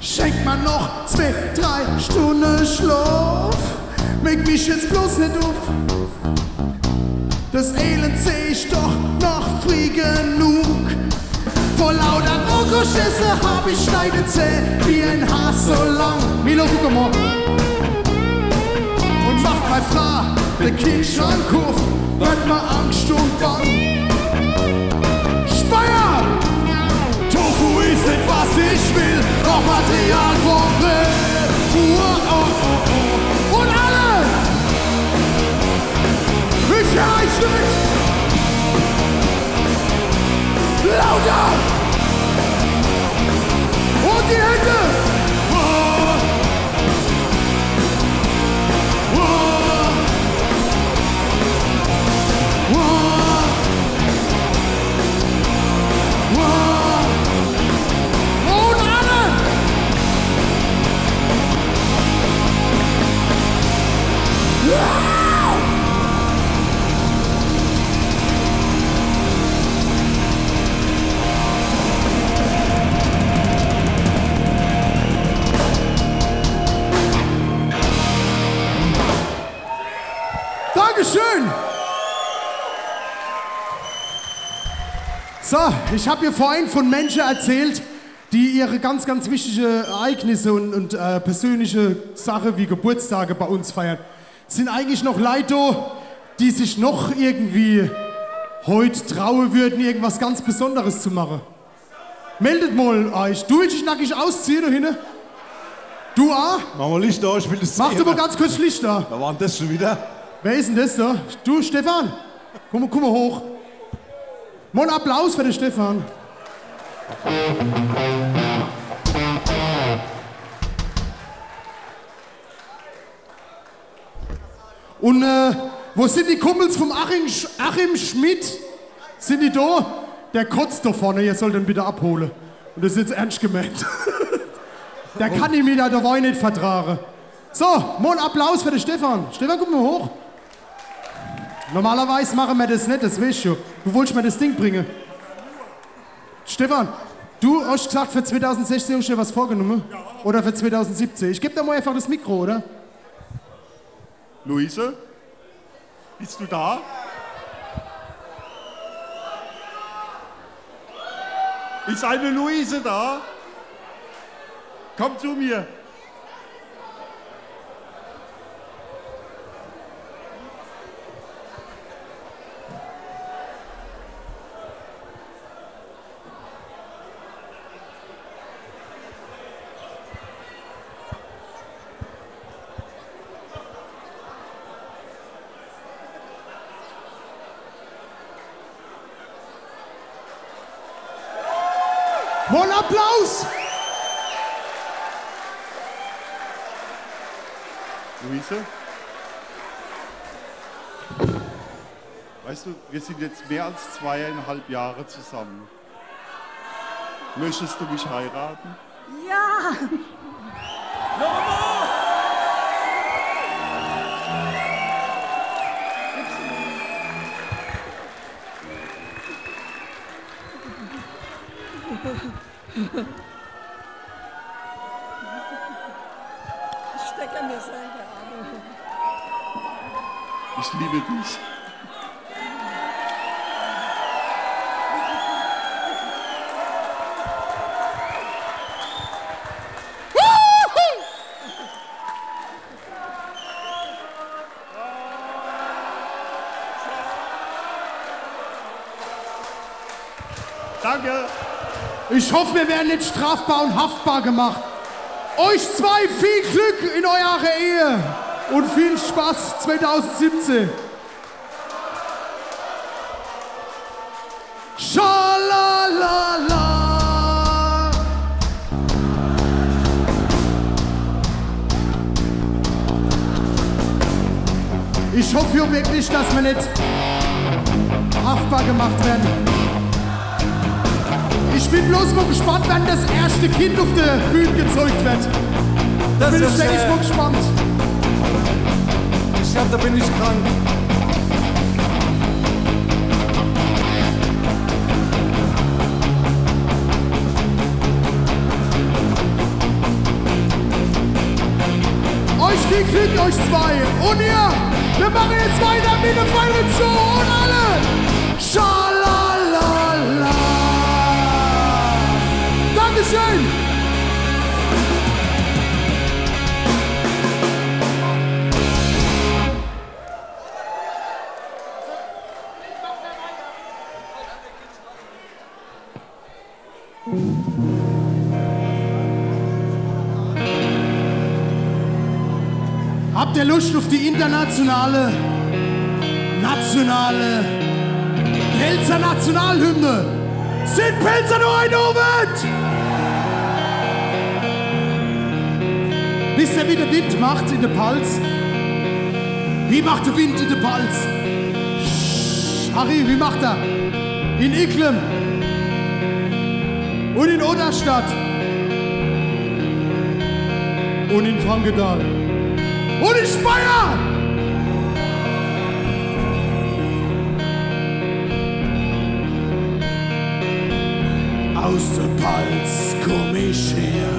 schenk mir noch 2, 3 Stunden Schlaf. Meg mich jetzt bloß nicht auf. Das Elend seh ich doch noch früh genug. Vor lauter Rokoschüsse hab ich Schneidezähne wie ein Haar so lang. Milo, guck mal. Und macht bei Frau den Kühlschrank auf, wird mir Angst und Bang. Speyer! Tofu ist nicht, was ich will, doch Material vom Grill. Und alle! Ich heiß nicht! Lauter! Und die Hände! Und alle! Dankeschön! So, ich habe hier vorhin von Menschen erzählt, die ihre ganz wichtige Ereignisse und persönliche Sachen wie Geburtstage bei uns feiern. Sind eigentlich noch Leute da, die sich noch irgendwie heute trauen würden, irgendwas ganz Besonderes zu machen? Meldet mal euch. Du willst dich nackig ausziehen da hinten? Du auch? Mach mal Licht da, ich will das Mach sehen. doch mal ganz kurz Licht da. Da war denn das schon wieder? Wer ist denn das da? Du, Stefan? Komm mal hoch. Mal einen Applaus für den Stefan. Und wo sind die Kumpels vom Achim Schmidt? Sind die da? Der kotzt da vorne, ihr sollt ihn bitte abholen. Und das ist jetzt ernst gemeint. Der kann ich mir da dabei nicht vertragen. So, mal einen Applaus für den Stefan. Stefan, guck mal hoch. Normalerweise machen wir das nicht, das weißt du. Du wolltest mir das Ding bringen. Stefan, du hast gesagt, für 2016 hast du dir was vorgenommen? Ja. Oder für 2017? Ich gebe dir mal einfach das Mikro, oder? Luise, bist du da? Ist eine Luise da? Komm zu mir. Mal einen Applaus! Luise? Weißt du, wir sind jetzt mehr als 2,5 Jahre zusammen. Möchtest du mich heiraten? Ja! Ich stecke mir selber an. Ich liebe dich. Danke. Ich hoffe, wir werden nicht strafbar und haftbar gemacht. Euch zwei viel Glück in eurer Ehe und viel Spaß 2017. Schalalala. Ich hoffe ja wirklich, dass wir nicht haftbar gemacht werden. Ich bin bloß mal gespannt, wann das erste Kind auf der Bühne gezeugt wird. Da bin ich wirklich mal gespannt. Ich glaube, da bin ich krank. Euch viel Glück, euch zwei. Und ihr, wir machen jetzt weiter mit der Feiern Show und alle. Schalalala. Dankeschön! Habt ihr Lust auf die internationale, nationale Pelzer Nationalhymne? Sind Pelzer nur ein Oben? Wisst ihr, wie der Wind macht in der Palz? Wie macht der Wind in der Palz? Harry, wie macht er? In Icklem und in Oderstadt und in Frankenthal und in Speyer! Aus der Palz komm ich her.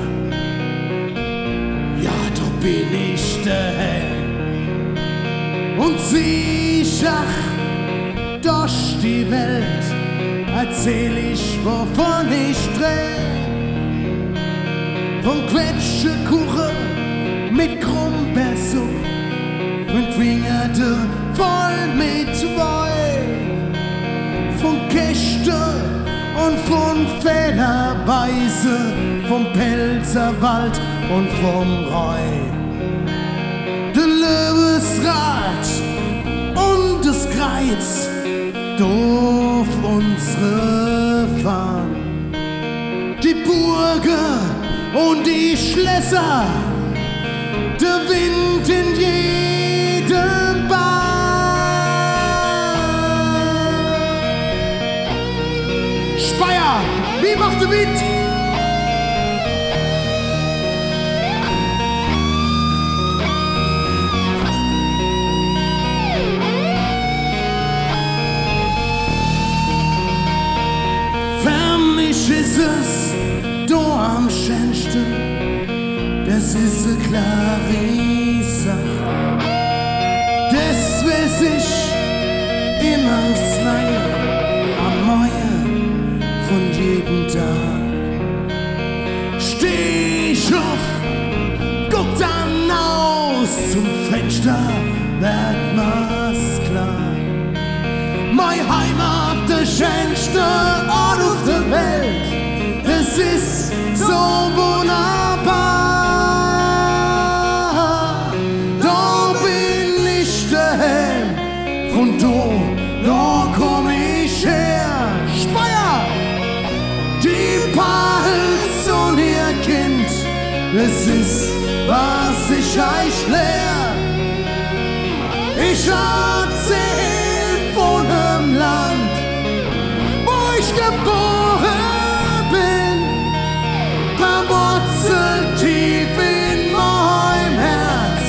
Ja, da bin ich der Herr. Und sicher durch die Welt erzähl ich, wovon ich dreh. Von Quetschekuchen mit Krummbeersuppe und Wingerte voll mit Wein. Von Käste und von Fehlerweise, vom Pelzerwald und vom Rhein. Der Löwesrad und das Kreiz durf unsere fahren. Die Burgen und die Schlösser, der Wind in jedem Bahn. Speyer, wie macht der Wind? Ist es da am schönsten, das ist eine klare Sache. Das weiß ich immer aufs Neue, am Morgen von jedem Tag. Steh ich auf, guck dann aus zum Fenster, werd mir's klar. Meine Heimat, der schönste Ort auf der Welt, das ist so wunderbar. Da bin ich daheim, von da komm ich her. Speyer, die Pals und ihr Kind, das ist, was ich euch lehr. Ich erzähl von dem Land, wo ich geboren bin, verwurzelt tief in meinem Herz,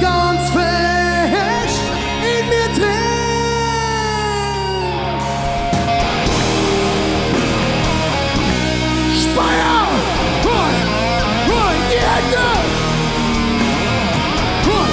ganz fest in mir drin. Speyer, hol die Hände! Hol!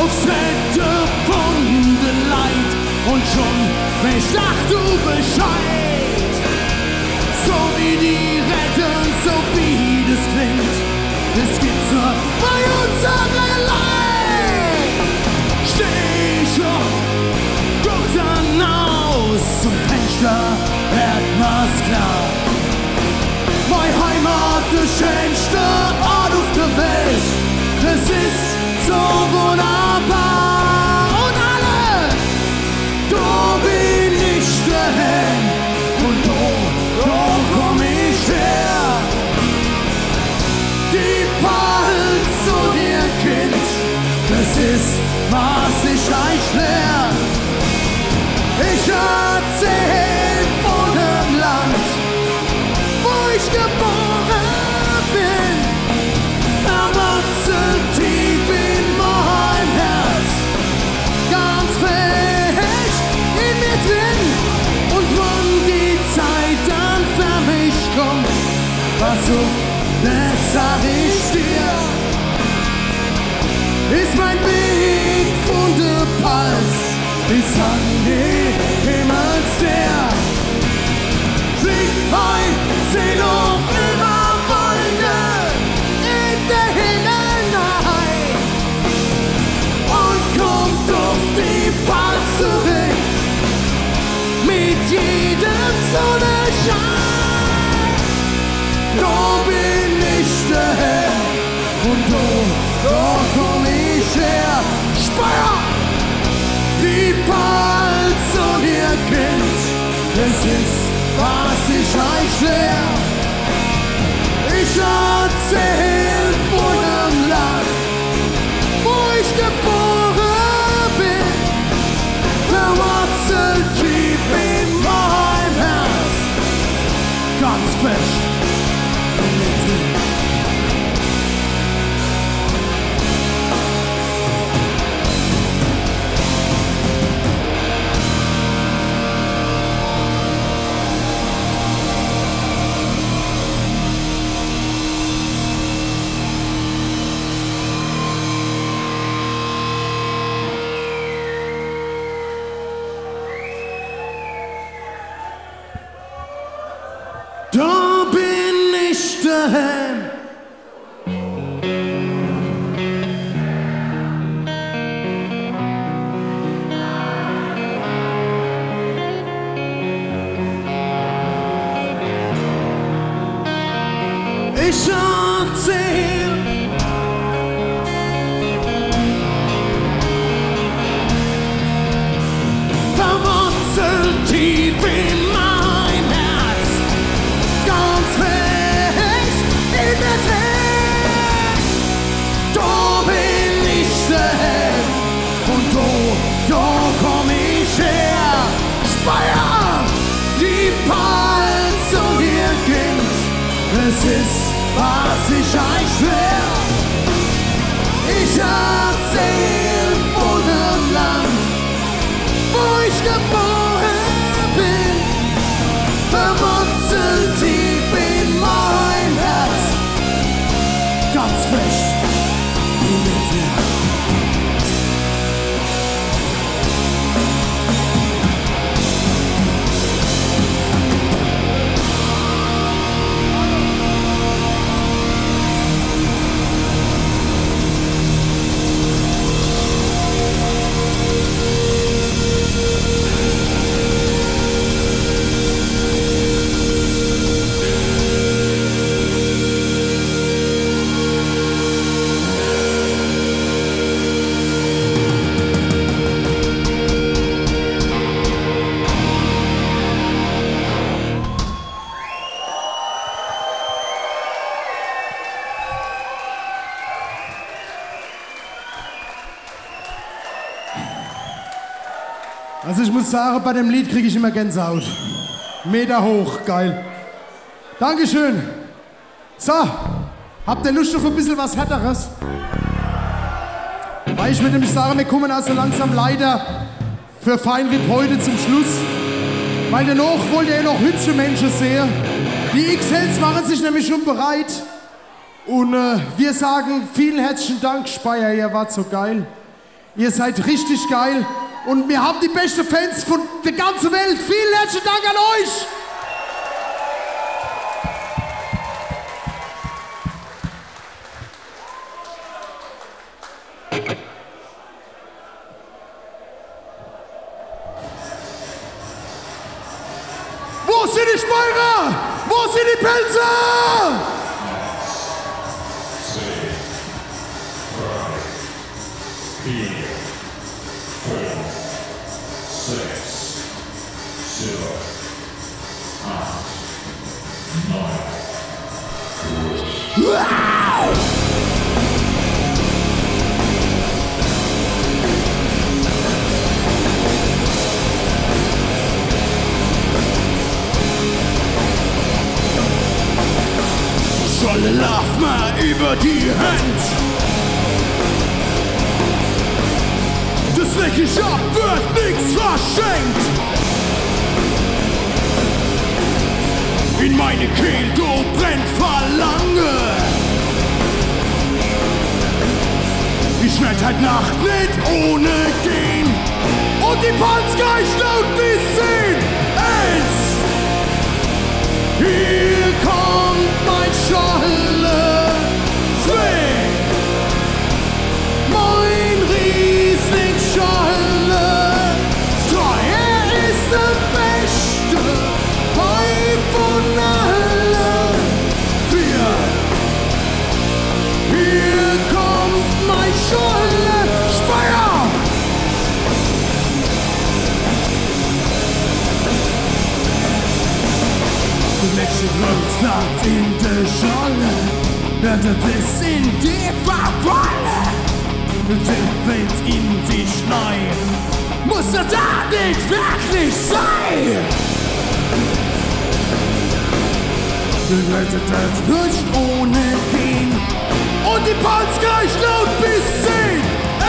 Aufs Rechte von der Leid und schon sag du Bescheid. So wie die retten, so wie das klingt, das gibt's nur bei unserer Leid. Steh ich auf, guck dann aus zum Fenster, werd mir's klar. Meine Heimat, der schönste Ort auf der Welt, das ist so wunderbar. Und alle, da bin ich daheim und da komm ich her. Die Pals und ihr Kind, das ist, was ich euch lehr. Ich erzähl von dem Land, wo ich geboren bin, verwurzelt tief in mein Herz, ganz fest in mir drin. Und wenn die Zeit dann für mich kommt, pass auf, das sag ich dir, ist mein Weg von der Pals bis an die Himmelswehr. Fliegt mein Seele über Wolke in der Himmel und kommt auf die Pals zurück mit jedem Sonnenschein. Da bin ich daher und da komm ich her. Speyer, die Pals und ihr Kind, das ist, was ich euch lehr. Ich erzähl von dem Land, wo ich geboren bin, verwurzelt tief in meinem Herz, ganz fest in mir drin. ist, was ich euch will. Ich erzähl von dem Land, wo ich geboren bin, verwurzelt tief in mein Herz, ganz fest wie mit dir. Also ich muss sagen, bei dem Lied kriege ich immer Gänsehaut. Meter hoch, geil. Dankeschön. So, habt ihr Lust auf ein bisschen was Härteres? Weil ich würde nämlich sagen, wir kommen also langsam leider für Feinripp heute zum Schluss. Weil danach wollt ihr ja noch hübsche Menschen sehen. Die XLs machen sich nämlich schon bereit. Und wir sagen vielen herzlichen Dank, Speyer, ihr wart so geil. Ihr seid richtig geil. Und wir haben die besten Fans von der ganzen Welt. Vielen herzlichen Dank an euch! Wo sind die Speyerer? Wo sind die Pelzer? 4, 5, 6, 7, 8, 9. Wow! Scholle lauf mal über die Hand. Das leg ich ab, wird nix verschenkt. In meine Kehle brennt Verlange. Ich werd halt Nacht nicht ohne gehen. Und die Panz gleich laut bis 10. Hier kommt mein Scholle. 2. Mein Riesling-Scholle. 3. Er ist der Beste. Weib von allen. 4. Hier kommt mein Scholle. Speyer! Die letzte Grundstadt in der Scholle. Das ist in die Verwalle. Der Wind in die Schnee. Muss er da nicht wirklich sein? Die Leute das nicht ohne gehen. Und die Panz gleich laut bis 10. 1.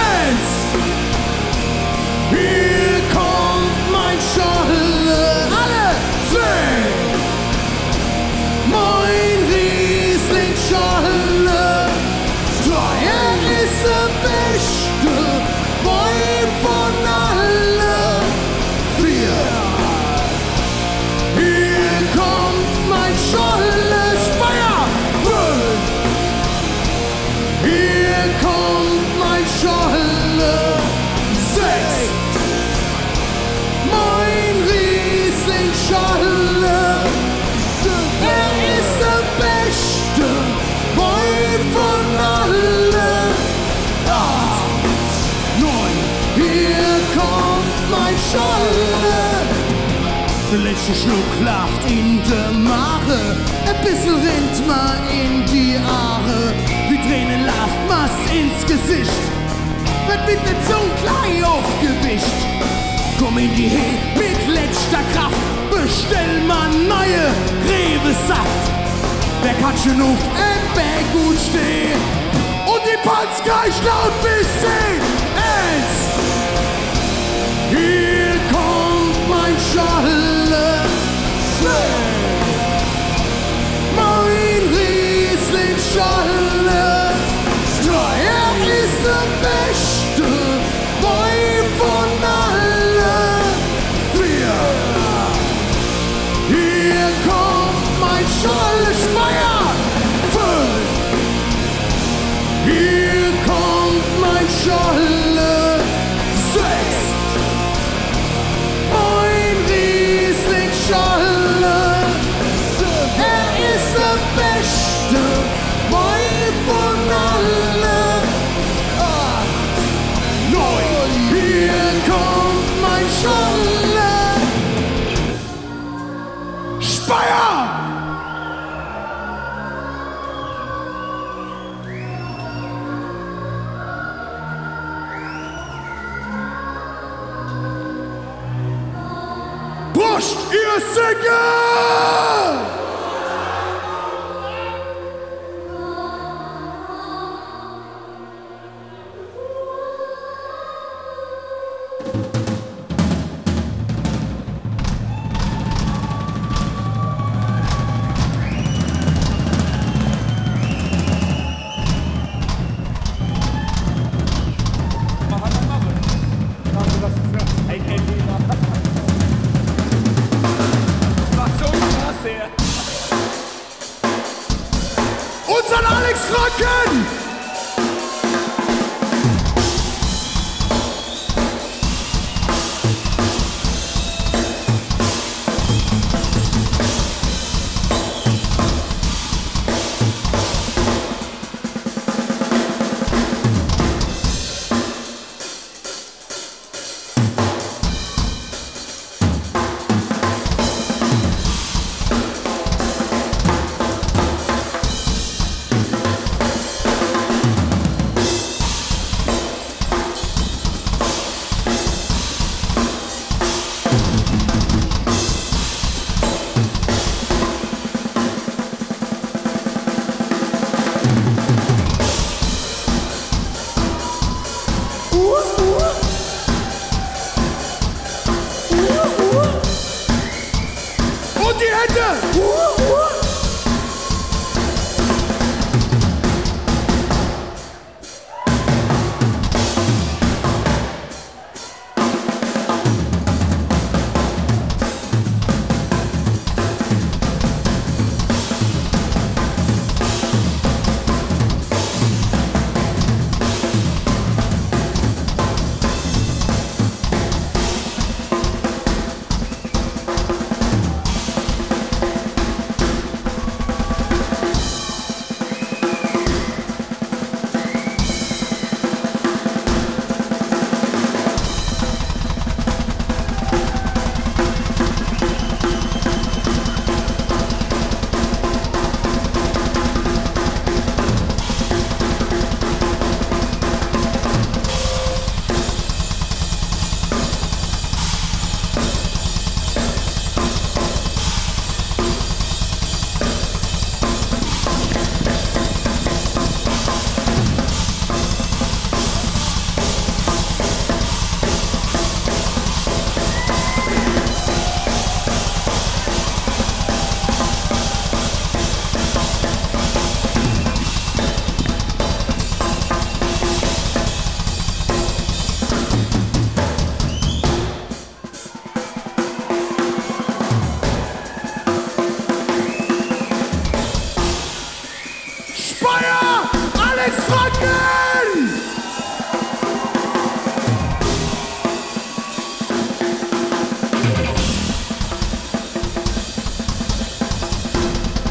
Hier kommt mein Scholle. Alle 10. Mein Riesling-Scholle. 2. Er ist der Beste. Weib von allen. 4. Hier kommt mein Scholle. Speyer. 5. Hier kommt mein Scholle. 6. Mein Riesling-Scholle. Er ist der Beste, Weib von allen. 8, 9, hier kommt mein Scholle. Der letzte Schluck lacht in der Mache, ein bisschen rinnt man in die Aare. Wie Tränen lacht man's ins Gesicht, wird mit der Zunge klein aufgewischt. Komm in die He mit letzter Kraft, bestell mal neue Rewe-Saft. wer kann schon auf im Berg gut stehen? Und die Panz gleich laut bis 10. Hier kommt mein Schale, mein Riesling-Schale. Er ist der beste Wein von allen. Hier kommt mein Schale, Speyer. 5. Hier kommt mein Schale. 6. Mein Riesling-Schale. Er ist der beste Wein von allen. 8. 9. Hier kommt mein Schale. Speyer! Brust, ihr Sänger! Unseren Alex Franken! Und die Hände! Alex Franken!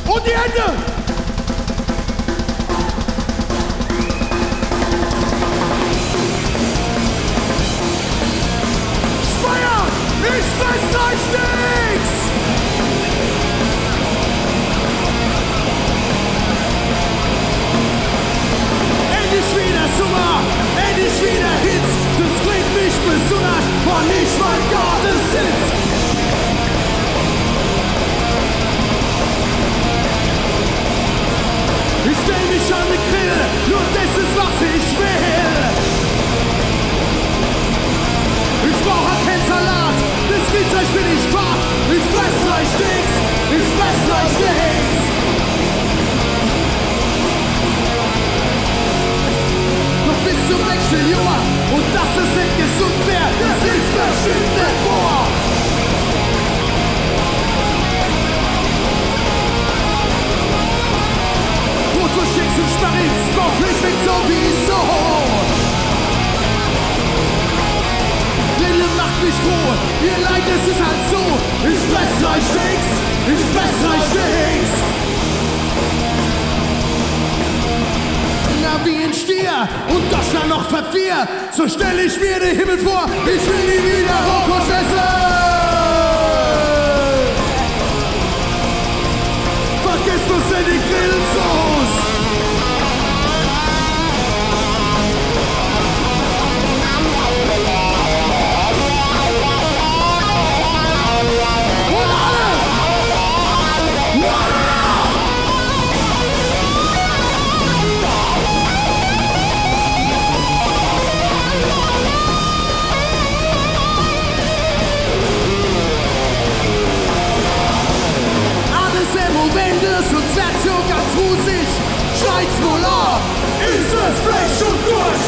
Und die Hände! Speyer! Ich weiß euch nichts! Endlich wieder Sommer, endlich wieder Hits. Das bringt mich besonders, wann ich mein Garten sitz. Stell mich an den Grill, nur das ist, was ich will. Ich brauche keinen Salat, das Spielzeug bin ich fad. Ich fress euch nix, ich fress euch nix. Noch bis zum nächsten Jahr, und dass es nicht gesund wäre, das ist bestimmt nicht wahr. Brot für Schicks und Sparins, Bauflüchtling sowieso. Lille macht mich froh, ihr Leid, es ist halt so. Ich fress euch nix, ich fress euch nix. Na wie ein Stier und Deutschland noch vervier, so stell ich mir den Himmel vor, ich will nie wieder Rohkost essen. Vergiss bloß in die Grillsoße. Sonst wird so ganz wusig, schreit's wohl an, ist es Fleisch und durch.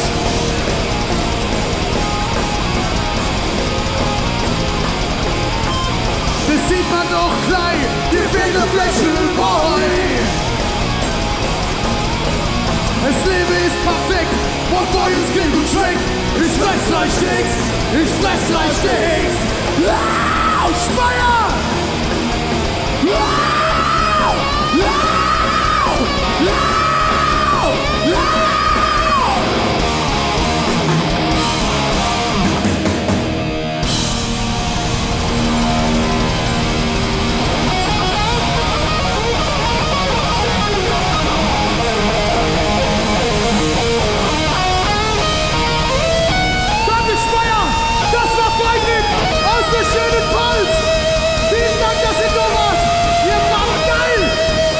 Das sieht man doch klein, dir fehlt der Flächenboy. Das Leben ist perfekt, und bei uns klingt und schmeckt. Ich fress euch nix, ich fress euch nix. Au, Speyer! Danke, Speyer! Das war Freiwild aus der schönen Pfalz! Vielen Dank, dass ihr da wart! Ihr wart geil!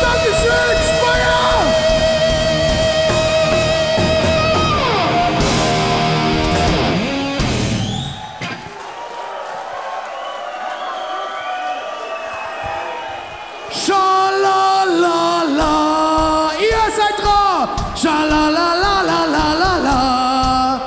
Dankeschön, Speyer! Schalalala! Ihr seid dran! Schalalalalalala!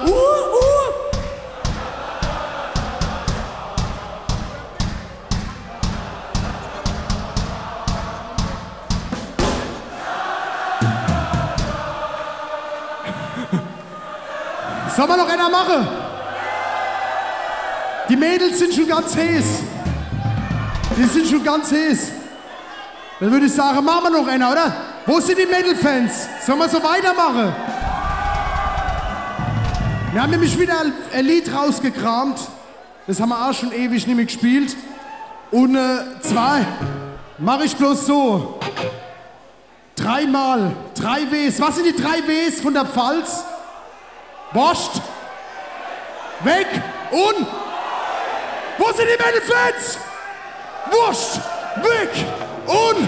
Soll man noch einer machen? Die Mädels sind schon ganz heiß. Die sind schon ganz heiß. Dann würde ich sagen, machen wir noch einer, oder? Wo sind die Metal-Fans? Sollen wir so weitermachen? Wir haben nämlich wieder ein Lied rausgekramt. Das haben wir auch schon ewig nicht mehr gespielt. Und zwei mache ich bloß so. Dreimal, 3 Ws. Was sind die 3 Ws von der Pfalz? Wascht, weg und wo sind die Metal-Fans? Wurscht, weg und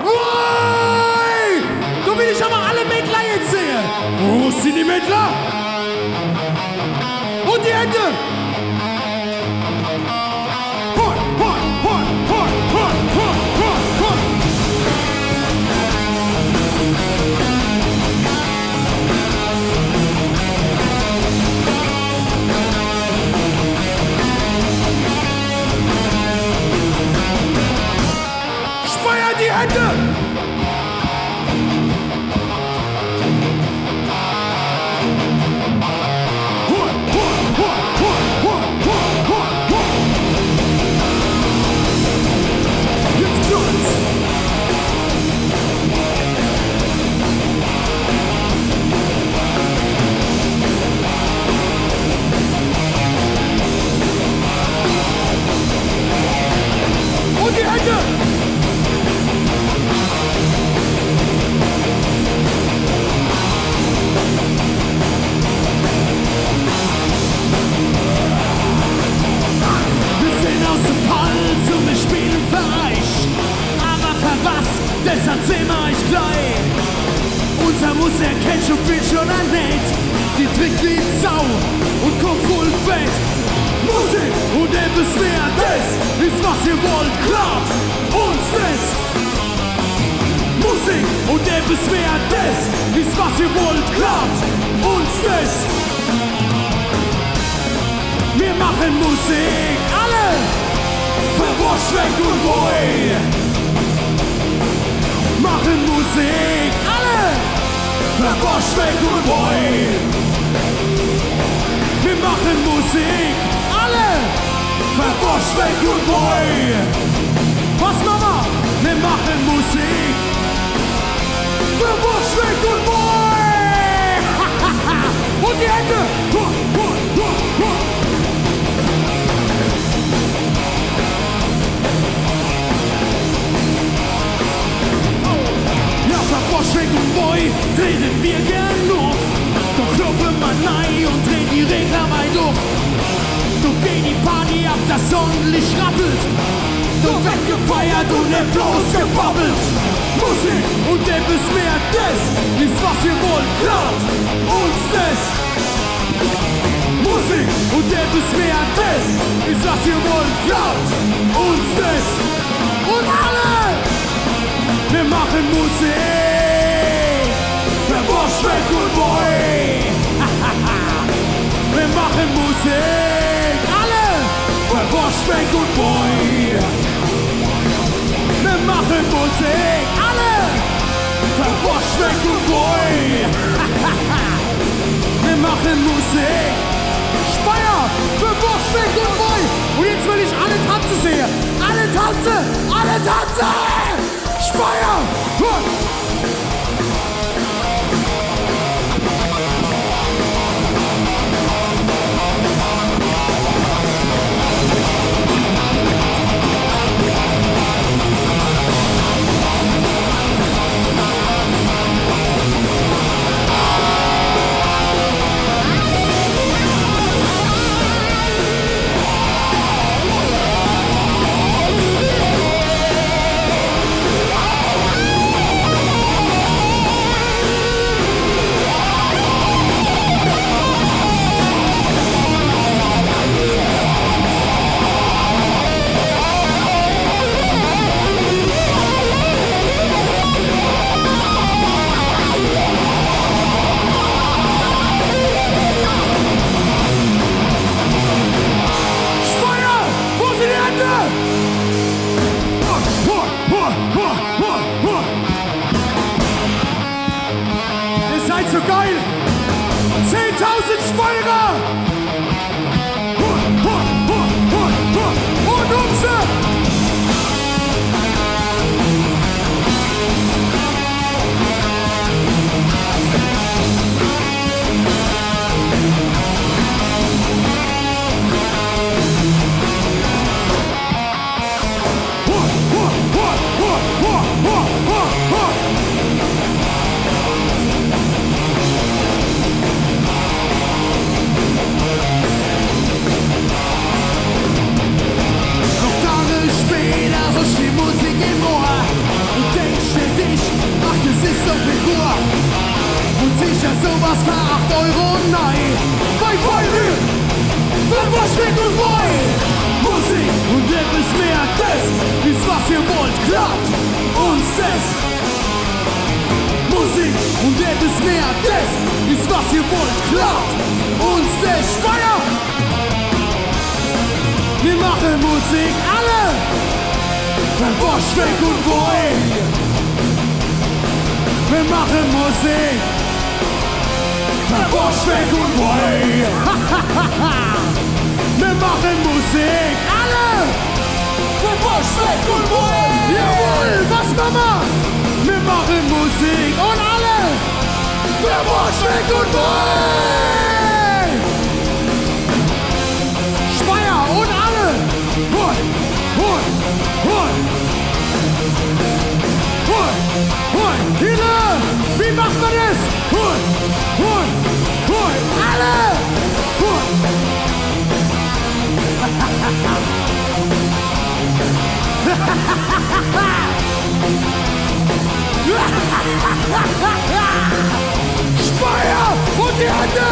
woi! So will ich aber alle Mädler jetzt sehen. Wo sind die Mädler? Und die Hände! Hoi, hoi, hoi, hoi, hoi, hoi, hoi, hoi. Speyer die Hände! Hoi, hoi, hoi, hoi. ihr wollt, klaut uns das. Musik und etwas mehr das ist, was ihr wollt, klaut uns das. Wir machen Musik, alle für Waschweg und Boy. Machen Musik, alle für Waschweg und Boy. Wir machen Musik, alle für Waschweg und Boy. Was, Mama? Wir machen Musik für Waschweg und Boy. Und die Hände. Ja, für Waschweg und Boy treten wir gern auf. Doch kloppen man nein und drehen die Regler weit durch. Doch geht die Party ab, das Sonnenlicht rappelt. Doch wird gefeiert und nicht bloß gebabbelt. Musik und etwas mehr, das ist, was ihr wollt, klaut uns das. Musik und etwas mehr, das ist, was ihr wollt, klaut uns das. Und alle, wir machen Musik für Waschweg und Boy. Wir machen Musik, alle für Waschweg und Boy. Wir machen Musik, alle für Waschweg und Boy. Wir machen Musik, Speyer für Waschweg und Boy. Und jetzt will ich alle tanzen sehen. Alle tanzen, alle tanzen. Speyer. So geil! 10.000 Speyer! Und Umse! Sowas für 8 Euro, nein. Bei Feuerwehr, für Waschweg und Boy. Musik und etwas mehr, das ist, was ihr wollt, klappt uns das. Musik und etwas mehr, das ist, was ihr wollt, klappt uns das. Feuer! Wir machen Musik, alle. Für Waschweg und Boy. Wir machen Musik. Waschweg und Boy. Wir machen Musik, alle für Waschweg und Boy. Jawohl, was Mama? Wir machen Musik und alle für Waschweg und Boy. Speyer und alle. Hoi, hoi, hoi. Hoi, hoi, Hille, wie macht man das? Hoi, hoi, hoi, alle! Hoi. Speyer und die Hände!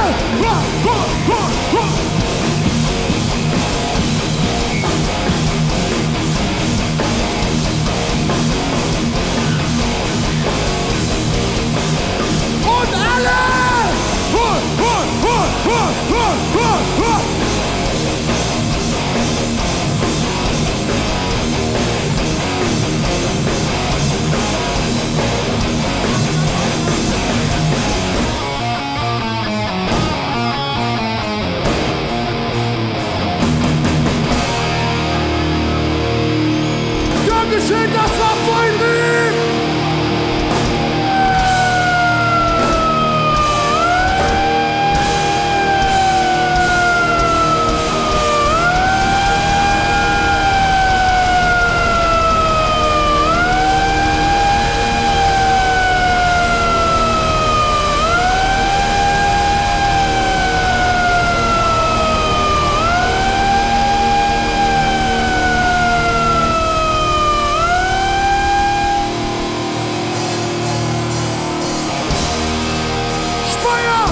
Speyer!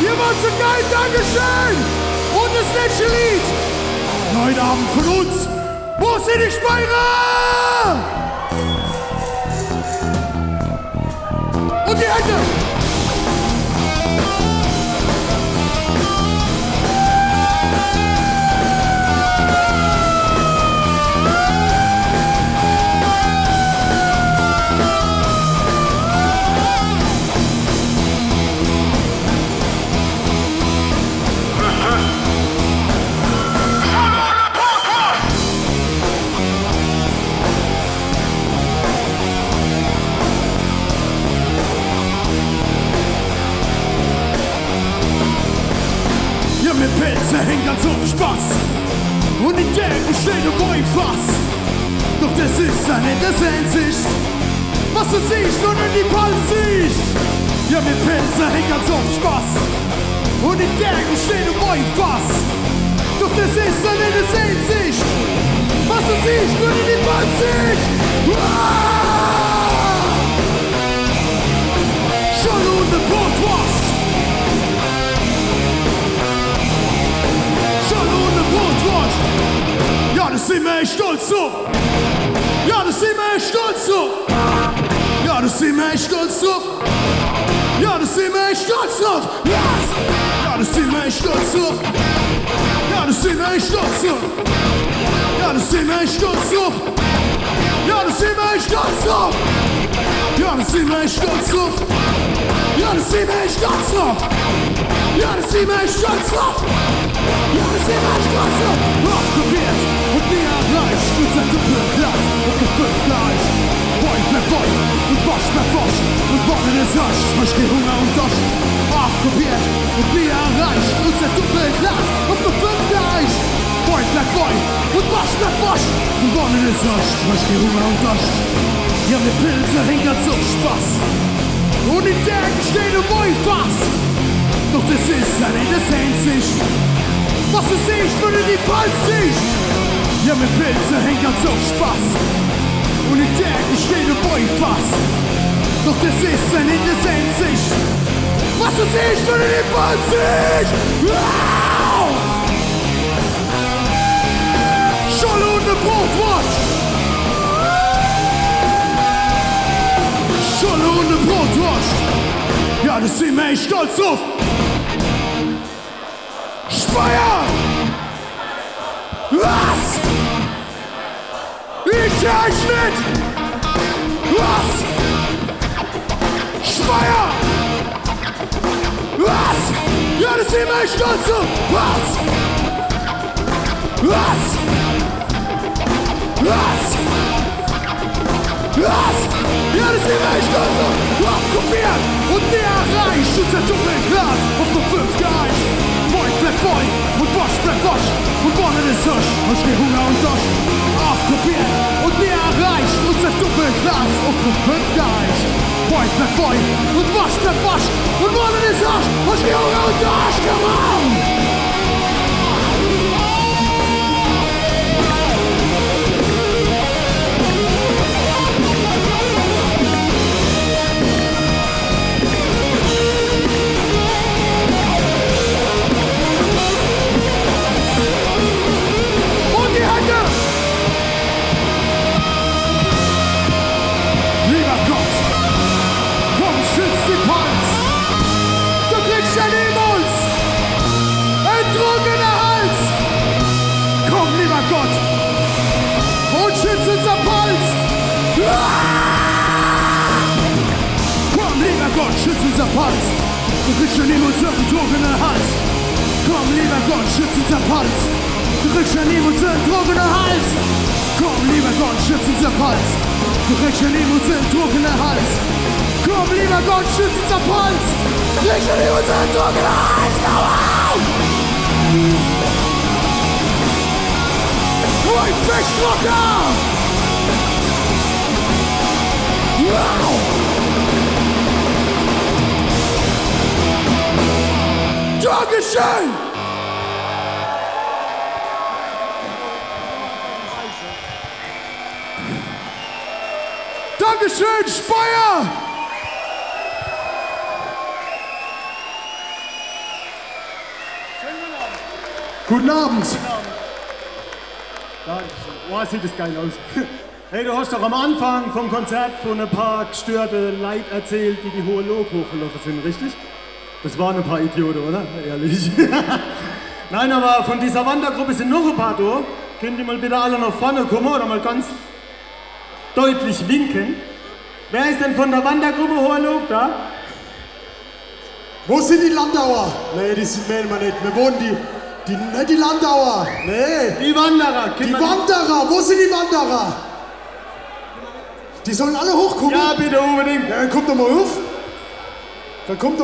Ihr wart so geil, Dankeschön! Und das letzte Lied! Heute Abend von uns! Wo sind die Speyer? Und die Hände! Mit Pilze hängt ganz auf Spaß und in der steht ein Bäumfass. Doch das ist ja nicht das Einzig, was du siehst und in die Palsicht. Ja, mit Pilze hängt ganz auf Spaß und in der steht ein Bäumfass. Doch das ist ja nicht das Einzig, was du siehst und in die Palsicht. Schon ohne Brotwurst. Ja, das sind wir echt stolz auf. Ja, das sind wir echt stolz auf. Ja, das sind wir echt stolz auf. Ja, das sind wir echt stolz auf. Ja, das sind wir echt stolz auf. Ja, das sind wir echt stolz auf. Ja, das sind wir echt stolz auf. Ja, das sind wir echt stolz auf. Ja, das sind wir echt stolz auf. Ja, das sind wir echt stolz auf. Ja, das sind wir echt stolz auf. Ja, das sind wir echt stolz auf. Probiert und nie erreicht. Und sein Doppelglas und gefüllt gleich. Boy bleibt Boy und Bosch bleibt Bosch. Und Bonnen ist rasch, ich geh Hunger und Dosch. Probiert und nie erreicht. Und sein Doppelglas und gefüllt gleich. Boy bleibt Boy und Bosch bleibt Bosch. Und Bonnen ist rasch, ich geh Hunger und Dosch. Ja, mit Pilze hängt ganz so Spaß. Und in der steht ein Bäumfass. Doch das ist ja nicht das Einzig, was du siehst, wenn du die Palz siehst. Ja, mit Pilze hängt ganz auf Spaß. Und in der steht ein Bäumfass. Doch das ist ja nicht das Einzig, was du siehst, wenn du die Palz siehst. Wow! Scholle und eine Brotwurst. Scholle und eine Brotwurst. Ja, das sind wir echt stolz auf. Speyer! Was? Ich euch nicht! Was? Speyer! Was? Ja, das sind wir echt stolz auf. Was? Was? Was? Was? Ja, das sind wir echt stolz auf. Kopiert und der erreicht. Und der Doppelglas auf der 5 geeicht. Boy bleibt Boy und Bosch bleibt Bosch. Und Bonnen ist Hirsch und steh Hunger und Dosch. Aufkopiert und der erreicht. Und der Doppelglas auf der 5 geeicht. Boy bleibt Boy und Bosch bleibt Bosch. Und Bonnen ist Hirsch und steh Hunger und Dosch. Come on! Schütz unser Hals, du kriegst schon niemand so einen trogenen Hals. Komm, lieber Gott, schütz unser Hals, du kriegst schon niemand so einen trogenen Hals. Komm, lieber Gott, schütz unser Hals, du kriegst schon niemand so einen trogenen Hals. Komm, lieber Gott, schütz unser Hals, du kriegst schon niemand so einen trogenen Hals. Komm auf! Ein Fischdrucker! Wow! Dankeschön! Dankeschön, Speyer! Guten Abend. Dankeschön. Boah, sieht das geil aus. Hey, du hast doch am Anfang vom Konzert von ein paar gestörte Leute erzählt, die Hohe Loog hochgelaufen sind, richtig? Das waren ein paar Idioten, oder? Ehrlich. Nein, aber von dieser Wandergruppe sind noch ein paar da. Könnt ihr mal bitte alle nach vorne kommen oder mal ganz deutlich winken? Wer ist denn von der Wandergruppe Hohe Loog da? Wo sind die Landauer? Nee, die sind wir nicht. Wir wohnen nicht die Landauer. Nee. Die Wanderer. Die Wanderer. Wo sind die Wanderer? Die sollen alle hochkommen? Ja, bitte unbedingt. Ja, dann kommt doch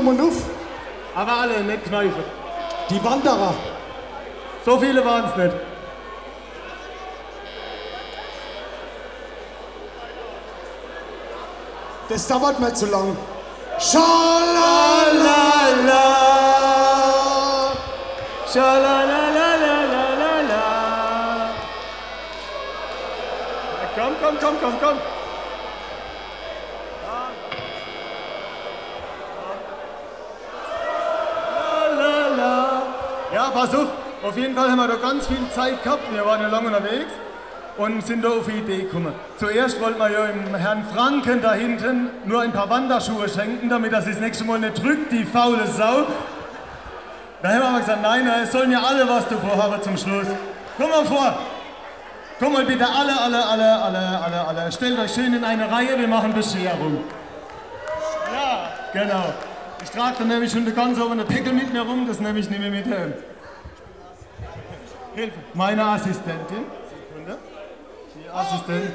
mal auf. Aber alle, nicht kneifen. Die Wanderer. So viele waren es nicht. Das dauert mir zu lang. Schalalala. Schalalalalalala. Komm. Ja, pass auf jeden Fall haben wir da ganz viel Zeit gehabt. Wir waren ja lange unterwegs und sind da auf die Idee gekommen. Zuerst wollten wir ja dem Herrn Franken da hinten nur ein paar Wanderschuhe schenken, damit er sich das nächste Mal nicht drückt, die faule Sau. Da haben wir aber gesagt, nein, es sollen ja alle was davor haben zum Schluss. Komm mal vor. Komm mal bitte alle. Stellt euch schön in eine Reihe, wir machen Bescherung. Ja, genau. Ich trage dann nämlich schon ganz oben eine Pickel mit mir rum, das nehme ich nicht mehr mit heim. Hilfe. Meine Assistentin. Sekunde. Die Assistentin.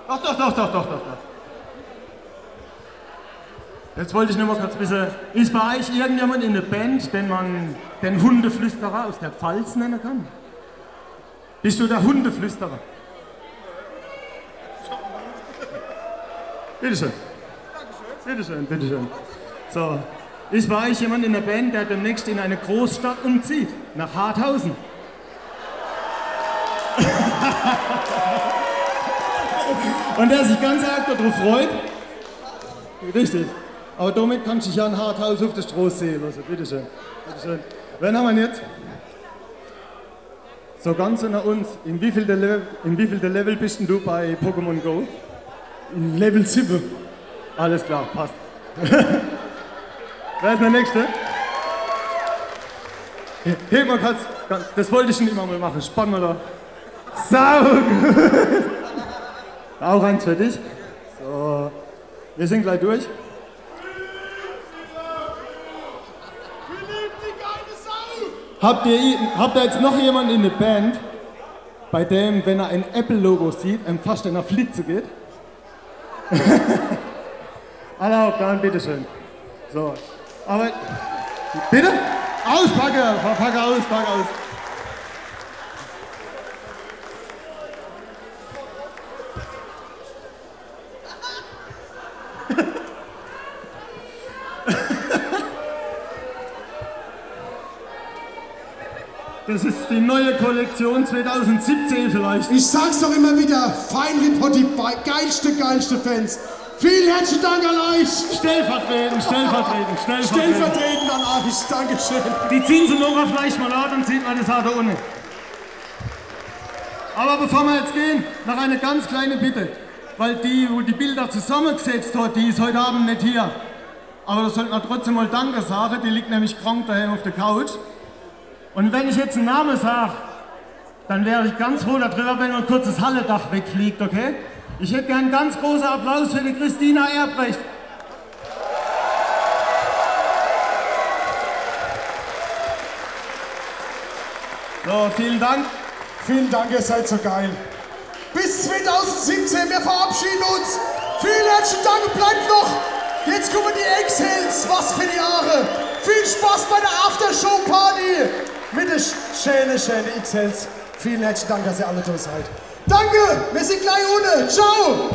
Doch. Jetzt wollte ich nur mal kurz wissen, ist bei euch irgendjemand in der Band, den man den Hundeflüsterer aus der Pfalz nennen kann? Bist du der Hundeflüsterer? Bitteschön. So, ist bei euch jemand in der Band, der demnächst in eine Großstadt umzieht? Nach Harthausen? Und der sich ganz arg darauf freut? Richtig. Aber damit kannst du dich ja ein Harthaus auf der Straße sehen lassen. Bitteschön. Wen haben wir jetzt? So ganz unter uns. In wie viel der Level bist denn du bei Pokémon Go? Level 7. Alles klar, passt. Wer ist der Nächste? Heb mal kurz. Das wollte ich schon immer mal machen. Spann mal da. Sau gut. Auch eins für dich. So. Wir sind gleich durch. Habt ihr jetzt noch jemanden in der Band, bei dem, wenn er ein Apple-Logo sieht, einem fast in der Flitze geht? Alle auf, dann bitteschön. So. Aber. Bitte? Pack aus. Das ist die neue Kollektion 2017 vielleicht. Ich sag's doch immer wieder, Feinripp die geilste Fans. Vielen herzlichen Dank an euch. Stellvertretend an euch, Dankeschön. Die ziehen sie noch vielleicht mal an, dann zieht man das auch da unten. Aber bevor wir jetzt gehen, noch eine ganz kleine Bitte. Weil die, wo die Bilder zusammengesetzt hat, die ist heute Abend nicht hier. Aber da sollte man trotzdem mal Danke sagen, die liegt nämlich krank daheim auf der Couch. Und wenn ich jetzt einen Namen sage, dann wäre ich ganz froh darüber, wenn ein kurzes Halledach wegfliegt, okay? Ich hätte gern einen ganz großen Applaus für die Christina Erbrecht. So, vielen Dank. Vielen Dank, ihr seid so geil. Bis 2017, wir verabschieden uns. Vielen herzlichen Dank, bleibt noch. Jetzt kommen die Exhales, was für die Jahre. Viel Spaß bei der Aftershow-Party mit den schönen Exhales. Vielen herzlichen Dank, dass ihr alle da seid. Danke, wir sind gleich unten. Ciao.